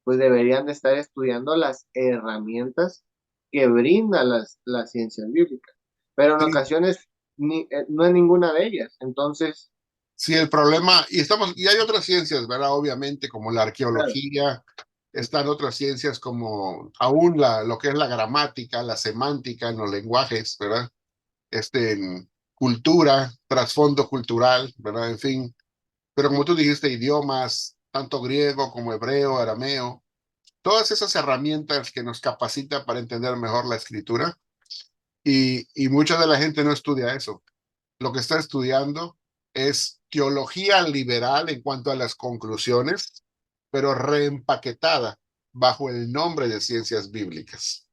pues deberían de estar estudiando las herramientas que brindan las ciencias bíblicas. Pero en sí, ocasiones no es ninguna de ellas. Entonces, sí, el problema, y hay otras ciencias, ¿verdad? Obviamente, como la claro, arqueología, están otras ciencias como lo que es la gramática, la semántica en los lenguajes, ¿verdad? En cultura, trasfondo cultural, ¿verdad? En fin, pero como tú dijiste, idiomas, tanto griego como hebreo, arameo, todas esas herramientas que nos capacitan para entender mejor la escritura, y mucha de la gente no estudia eso. Lo que está estudiando es teología liberal en cuanto a las conclusiones, pero reempaquetada bajo el nombre de ciencias bíblicas.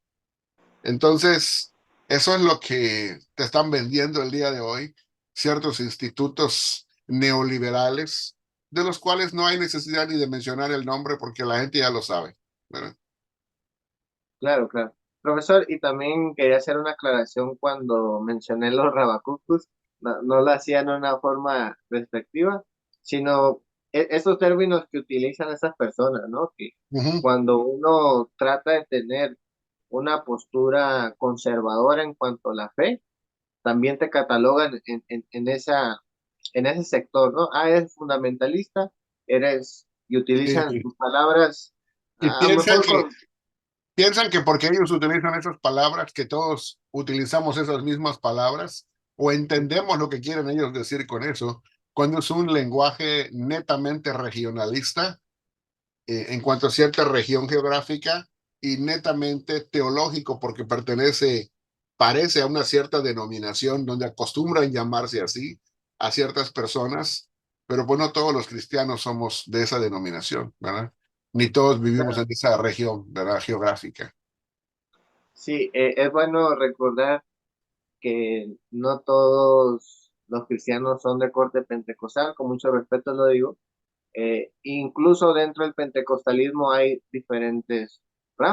Entonces, eso es lo que te están vendiendo el día de hoy ciertos institutos neoliberales, de los cuales no hay necesidad ni de mencionar el nombre porque la gente ya lo sabe, ¿verdad? claro, claro. Profesor, y también quería hacer una aclaración cuando mencioné los rabacucus, no lo hacía en una forma despectiva, sino esos términos que utilizan esas personas, ¿no? Que Ujú. cuando uno trata de tener una postura conservadora en cuanto a la fe, también te catalogan en ese sector, ¿no? Ah, eres fundamentalista, y utilizan Y, tus palabras, y a lo mejor piensan que porque ellos utilizan esas palabras, que todos utilizamos esas mismas palabras o entendemos lo que quieren ellos decir con eso, cuando es un lenguaje netamente regionalista en cuanto a cierta región geográfica y netamente teológico porque parece a una cierta denominación donde acostumbran llamarse así a ciertas personas, pero pues no todos los cristianos somos de esa denominación, ¿verdad? Ni todos vivimos Claro. en esa región, ¿verdad? Geográfica. Sí, es bueno recordar que no todos los cristianos son de corte pentecostal, con mucho respeto lo digo. Incluso dentro del pentecostalismo hay diferentes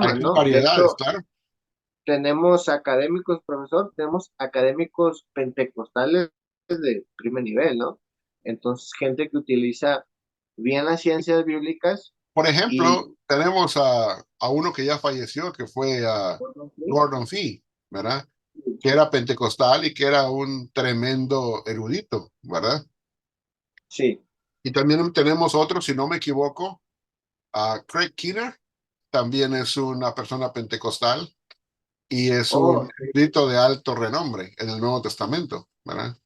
Hay ramas, ¿no? De variedades, hecho, claro. tenemos académicos, profesor, tenemos académicos pentecostales de primer nivel, ¿no? Entonces, gente que utiliza bien las ciencias bíblicas Por y ejemplo, tenemos a uno que ya falleció, que fue a Gordon Fee, ¿verdad? Que era pentecostal y que era un tremendo erudito, ¿verdad? sí, Y también tenemos otro, si no me equivoco, a Craig Keener, también es una persona pentecostal y es un oh, erudito de alto renombre en el Nuevo Testamento, ¿verdad?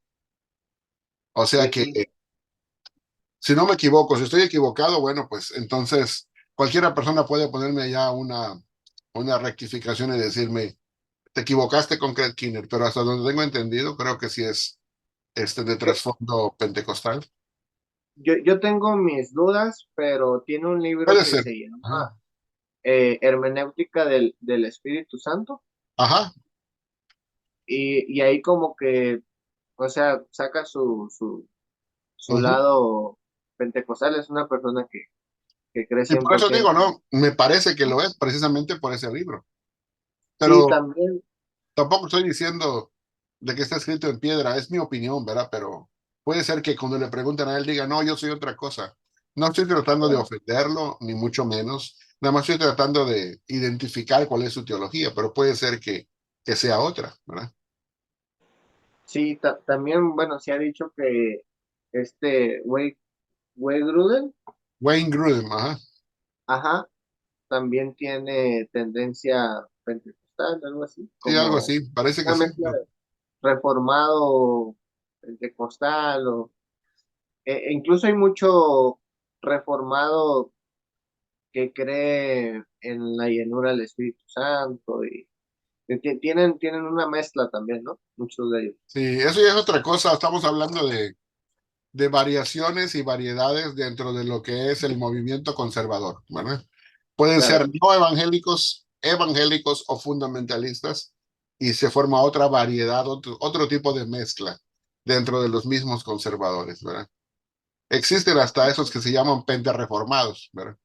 O sea sí, que, sí, si no me equivoco, si estoy equivocado, bueno, pues entonces cualquiera persona puede ponerme allá una rectificación y decirme, te equivocaste con Craig Keener, pero hasta donde tengo entendido, creo que sí es de yo, trasfondo pentecostal. yo tengo mis dudas, pero tiene un libro Puede que ser. se Ajá. llama Hermenéutica del Espíritu Santo Ajá. y ahí como que, o sea, saca su Ujú. lado pentecostal, es una persona que cree Y por eso 100%. digo, no, me parece que lo es precisamente por ese libro. Sí, Pero también, tampoco estoy diciendo de que está escrito en piedra, es mi opinión, ¿verdad? Pero puede ser que cuando le pregunten a él diga, no, yo soy otra cosa. No estoy tratando de ofenderlo, ni mucho menos. Nada más estoy tratando de identificar cuál es su teología, pero puede ser que sea otra, ¿verdad? sí, también, bueno, se ha dicho que este Wade Gruden, Wayne Grudem, ajá. ajá, también tiene tendencia pentecostal, algo así, Sí, algo como así, parece que una sí. mezcla de reformado pentecostal, incluso hay mucho reformado que cree en la llenura del Espíritu Santo y tienen una mezcla también, ¿no? Muchos de ellos. Sí, eso ya es otra cosa. Estamos hablando de variaciones y variedades dentro de lo que es el movimiento conservador, ¿verdad? Pueden Claro, ser no evangélicos, evangélicos o fundamentalistas, y se forma otra variedad, otro tipo de mezcla dentro de los mismos conservadores, ¿verdad? Existen hasta esos que se llaman pentarreformados, ¿verdad?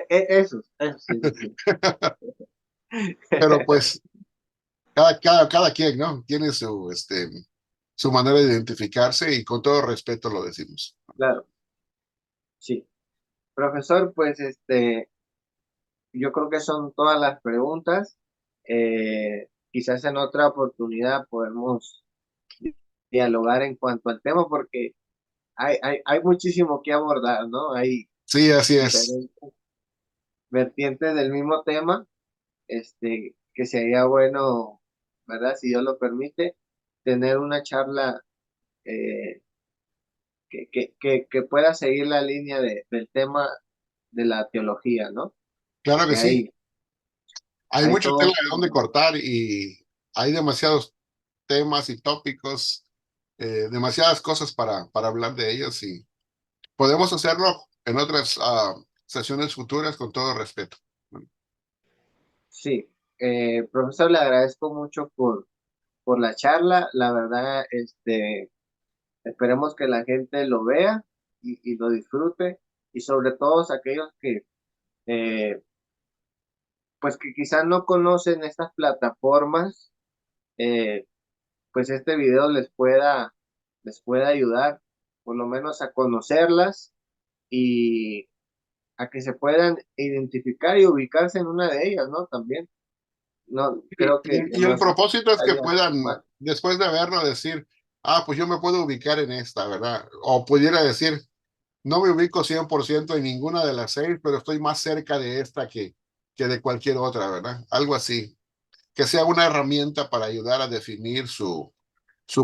esos, sí, sí, sí. Pero pues cada quien, ¿no? Tiene su manera de identificarse y con todo respeto lo decimos. Claro, sí. Profesor, pues yo creo que son todas las preguntas. Quizás en otra oportunidad podemos dialogar en cuanto al tema porque hay muchísimo que abordar, ¿no? Hay Sí, así es. diferentes vertientes del mismo tema, que sería bueno, ¿verdad? Si Dios lo permite, tener una charla eh, que pueda seguir la línea del tema de la teología, ¿no? Claro que Porque sí. Hay hay mucho tela todo. de dónde cortar y hay demasiados temas y tópicos, demasiadas cosas para hablar de ellos y podemos hacerlo en otras sesiones futuras con todo respeto. Sí, profesor, le agradezco mucho por la charla. La verdad, esperemos que la gente lo vea y lo disfrute y sobre todo aquellos eh, pues que quizás no conocen estas plataformas, eh, pues este video les pueda ayudar por lo menos a conocerlas y a que se puedan identificar y ubicarse en una de ellas, ¿no? También, no, Y, creo que y no el propósito es que estaría puedan, mal. después de verlo, decir, pues yo me puedo ubicar en esta, ¿verdad? O pudiera decir, no me ubico 100% en ninguna de las seis, pero estoy más cerca de esta que de cualquier otra, ¿verdad? Algo así. Que sea una herramienta para ayudar a definir su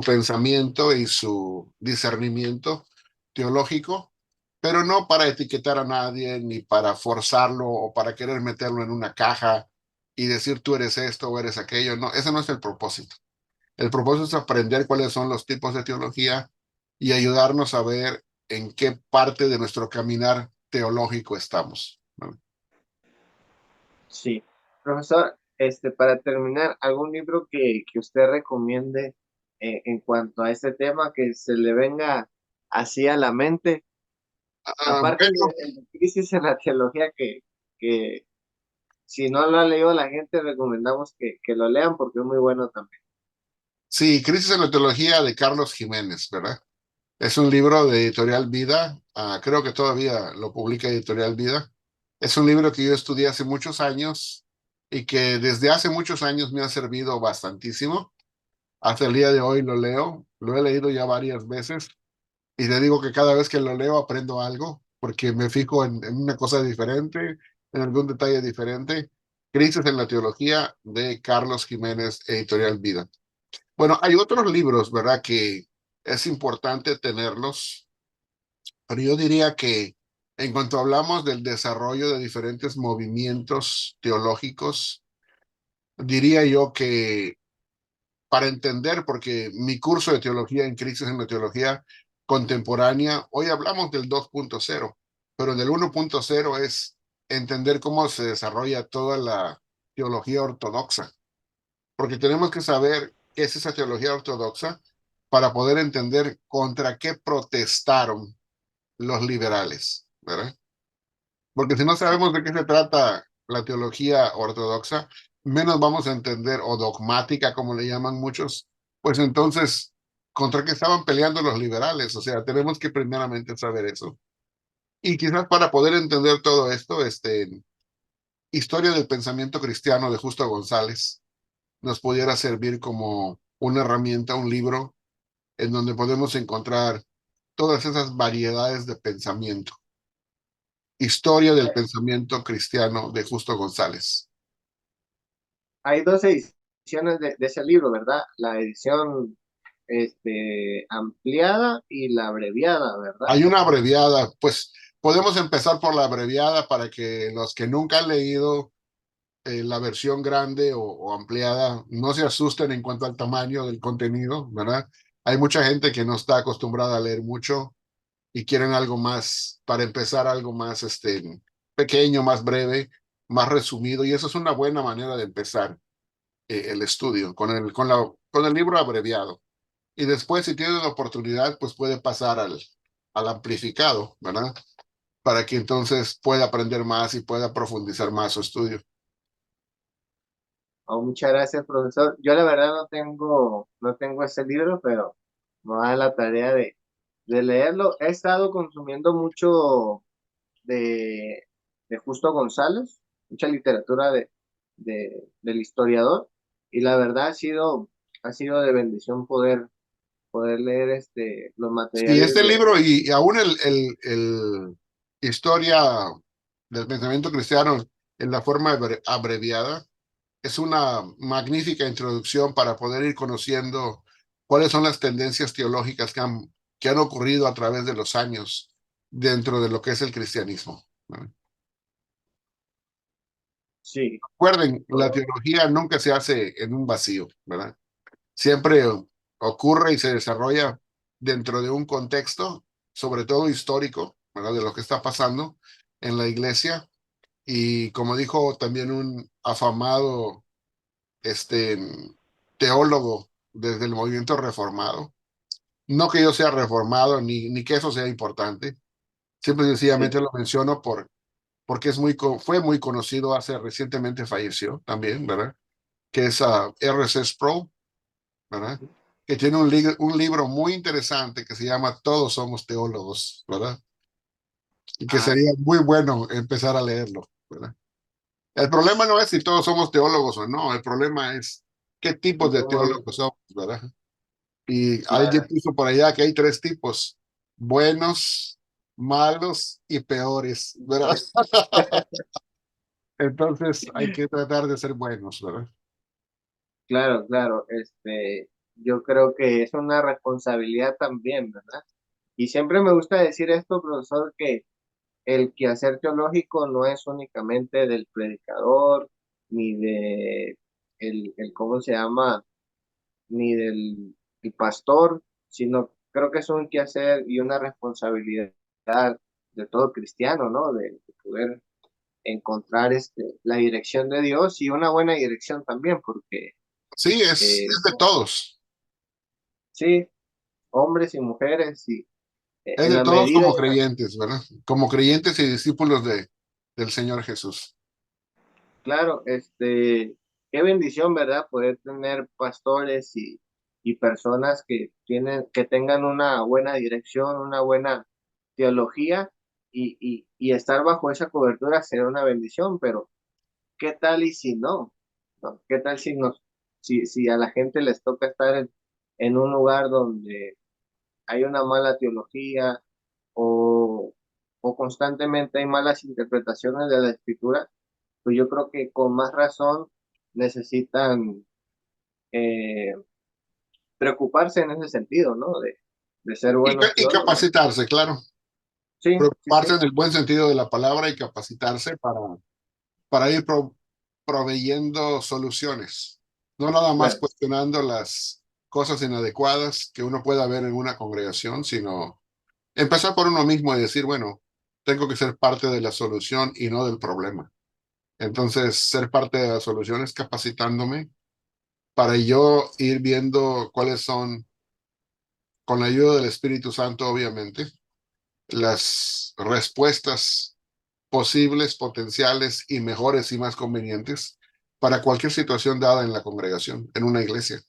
pensamiento y su discernimiento teológico pero no para etiquetar a nadie, ni para forzarlo o para querer meterlo en una caja y decir tú eres esto o eres aquello. No, ese no es el propósito. El propósito es aprender cuáles son los tipos de teología y ayudarnos a ver en qué parte de nuestro caminar teológico estamos, ¿no? Sí. Profesor, para terminar, ¿algún libro que usted recomiende en cuanto a este tema que se le venga así a la mente? Aparte Bueno, de Crisis en la Teología, que si no lo ha leído la gente, recomendamos que lo lean porque es muy bueno también. sí, Crisis en la Teología de Carlos Jiménez, ¿verdad? Es un libro de Editorial Vida, creo que todavía lo publica Editorial Vida. Es un libro que yo estudié hace muchos años y que desde hace muchos años me ha servido bastantísimo. Hasta el día de hoy lo leo, lo he leído ya varias veces y te digo que cada vez que lo leo aprendo algo porque me fijo en una cosa diferente, en algún detalle diferente. Crisis en la Teología de Carlos Jiménez, Editorial Vida. Bueno, hay otros libros, ¿verdad? Que es importante tenerlos, pero yo diría que en cuanto hablamos del desarrollo de diferentes movimientos teológicos, diría yo que para entender, porque mi curso de teología en crisis en la teología contemporánea, hoy hablamos del 2.0, pero en el 1.0 es entender cómo se desarrolla toda la teología ortodoxa, porque tenemos que saber qué es esa teología ortodoxa para poder entender contra qué protestaron los liberales, ¿verdad? Porque si no sabemos de qué se trata la teología ortodoxa, menos vamos a entender, o dogmática, como le llaman muchos, pues entonces, ¿contra qué estaban peleando los liberales? O sea, tenemos que primeramente saber eso. Y quizás para poder entender todo esto, Historia del Pensamiento Cristiano de Justo González nos pudiera servir como una herramienta, un libro, en donde podemos encontrar todas esas variedades de pensamiento. Historia del Pensamiento Cristiano de Justo González. Hay dos ediciones de ese libro, ¿verdad? La edición ampliada y la abreviada, ¿verdad? Hay una abreviada, pues podemos empezar por la abreviada para que los que nunca han leído la versión grande o ampliada no se asusten en cuanto al tamaño del contenido, ¿verdad? Hay mucha gente que no está acostumbrada a leer mucho y quieren algo más, para empezar, algo más pequeño, más breve, más resumido, y eso es una buena manera de empezar el estudio con el libro abreviado. Y después, si tiene la oportunidad, pues puede pasar al amplificado, ¿verdad? Para que entonces pueda aprender más y pueda profundizar más su estudio. Oh, muchas gracias, profesor. Yo la verdad no tengo ese libro, pero me va a dar la tarea de leerlo. He estado consumiendo mucho de, de Justo González, mucha literatura del historiador, y la verdad ha sido de bendición poder leer los Sí, materiales este de... libro y aún el Historia del Pensamiento Cristiano en la forma abreviada es una magnífica introducción para poder ir conociendo cuáles son las tendencias teológicas que han ocurrido a través de los años dentro de lo que es el cristianismo, ¿no? Sí, Recuerden, la teología nunca se hace en un vacío, ¿verdad? Siempre ocurre y se desarrolla dentro de un contexto, sobre todo histórico, ¿verdad? De lo que está pasando en la iglesia. Y como dijo también un afamado este, teólogo desde el movimiento reformado, no que yo sea reformado ni que eso sea importante, simple y sí. sencillamente lo menciono porque fue muy conocido, hace recientemente falleció también, ¿verdad? Que es R.C. Sproul, ¿verdad? Que tiene un libro muy interesante que se llama Todos somos teólogos, ¿verdad? Y que Ah, sería muy bueno empezar a leerlo, ¿verdad? El problema no es si todos somos teólogos o no, el problema es qué tipos ¿en qué de momento? teólogos somos, ¿verdad? Y alguien Claro, puso por allá que hay tres tipos, buenos, malos y peores, ¿verdad? Entonces hay que tratar de ser buenos, ¿verdad? claro. Yo creo que es una responsabilidad también, ¿verdad? Y siempre me gusta decir esto, profesor, que el quehacer teológico no es únicamente del predicador, ni de ¿cómo se llama? Ni del el pastor, sino creo que es un quehacer y una responsabilidad de todo cristiano, ¿no? De poder encontrar la dirección de Dios y una buena dirección también, porque Sí, es de todos. sí, hombres y mujeres, y Es en de la todos medida, como creyentes, ¿verdad? Como creyentes y discípulos del Señor Jesús. claro, qué bendición, ¿verdad? Poder tener pastores y personas que tengan una buena dirección, una buena teología y estar bajo esa cobertura será una bendición, pero ¿qué tal y si no? ¿No? ¿Qué tal si a la gente les toca estar en un lugar donde hay una mala teología o, o constantemente hay malas interpretaciones de la escritura? Pues yo creo que con más razón necesitan eh, preocuparse en ese sentido, ¿no? De ser buenos Y teólogos. capacitarse, claro. Sí, sí, Preocuparse sí, en el buen sentido de la palabra y capacitarse para ir proveyendo soluciones. No nada más claro, cuestionando las cosas inadecuadas que uno pueda ver en una congregación, sino empezar por uno mismo y decir, bueno, tengo que ser parte de la solución y no del problema. Entonces, ser parte de la solución es capacitándome para yo ir viendo cuáles son, con la ayuda del Espíritu Santo, obviamente, las respuestas posibles, potenciales y mejores y más convenientes para cualquier situación dada en la congregación, en una iglesia.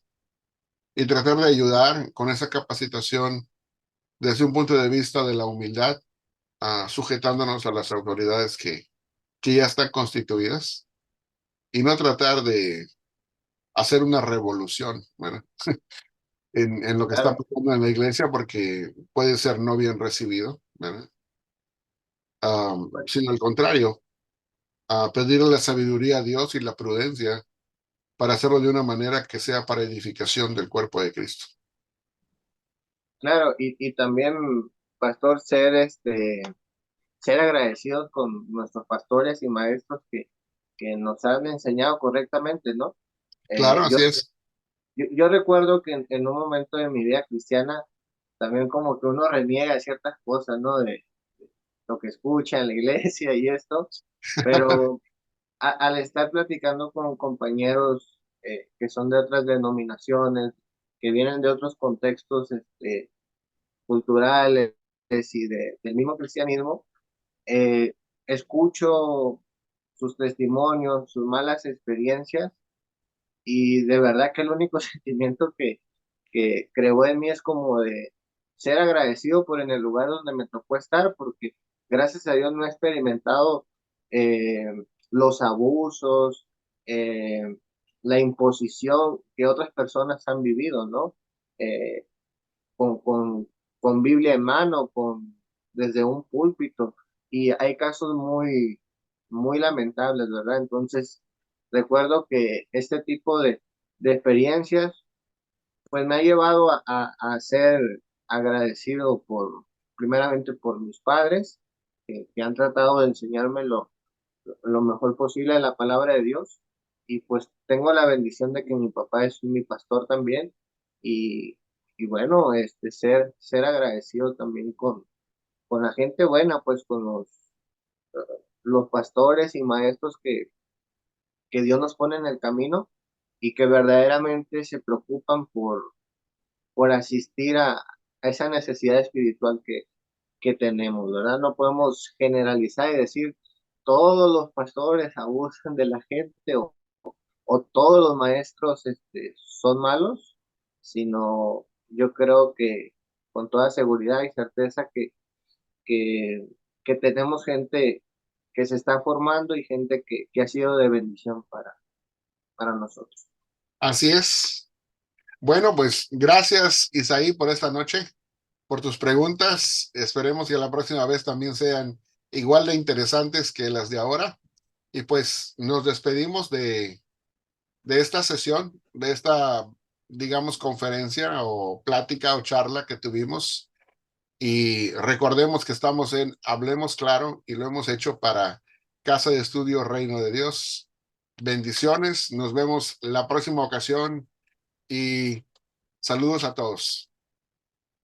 Y tratar de ayudar con esa capacitación desde un punto de vista de la humildad, sujetándonos a las autoridades que ya están constituidas y no tratar de hacer una revolución, ¿verdad? En lo que está claro, pasando en la iglesia porque puede ser no bien recibido, ¿verdad? bueno, Sino al contrario, a pedirle la sabiduría a Dios y la prudencia para hacerlo de una manera que sea para edificación del cuerpo de Cristo. claro, y también, pastor, ser agradecidos con nuestros pastores y maestros que nos han enseñado correctamente, ¿no? Claro, Eh, yo, así es. yo recuerdo que en un momento de mi vida cristiana, también como que uno reniega ciertas cosas, ¿no? De lo que escucha en la iglesia y esto, pero al estar platicando con compañeros que son de otras denominaciones, que vienen de otros contextos culturales y del mismo cristianismo, eh, escucho sus testimonios, sus malas experiencias y de verdad que el único sentimiento que creo en mí es como de ser agradecido por en el lugar donde me tocó estar, porque gracias a Dios no he experimentado eh, los abusos, eh, la imposición que otras personas han vivido, ¿no? Eh, con, con, con Biblia en mano, desde un púlpito, y hay casos muy lamentables, ¿verdad? Entonces, recuerdo que este tipo de experiencias, pues me ha llevado a ser agradecido primeramente por mis padres, que han tratado de enseñarme lo mejor posible de la palabra de Dios. Y pues tengo la bendición de que mi papá es mi pastor también. Y, y bueno, ser agradecido también con la gente buena, pues con los pastores y maestros que Dios nos pone en el camino y que verdaderamente se preocupan por asistir a esa necesidad espiritual que tenemos, ¿verdad? No podemos generalizar y decir todos los pastores abusan de la gente o todos los maestros son malos, sino yo creo que con toda seguridad y certeza que, que tenemos gente que se está formando y gente que ha sido de bendición para nosotros. Así es. Bueno, pues gracias, Isaí, por esta noche, por tus preguntas. Esperemos que la próxima vez también sean igual de interesantes que las de ahora. Y pues nos despedimos de esta sesión, de esta, digamos, conferencia o plática o charla que tuvimos Y recordemos que estamos en Hablemos Claro y lo hemos hecho para Casa de Estudio Reino de Dios. Bendiciones, nos vemos la próxima ocasión y saludos a todos.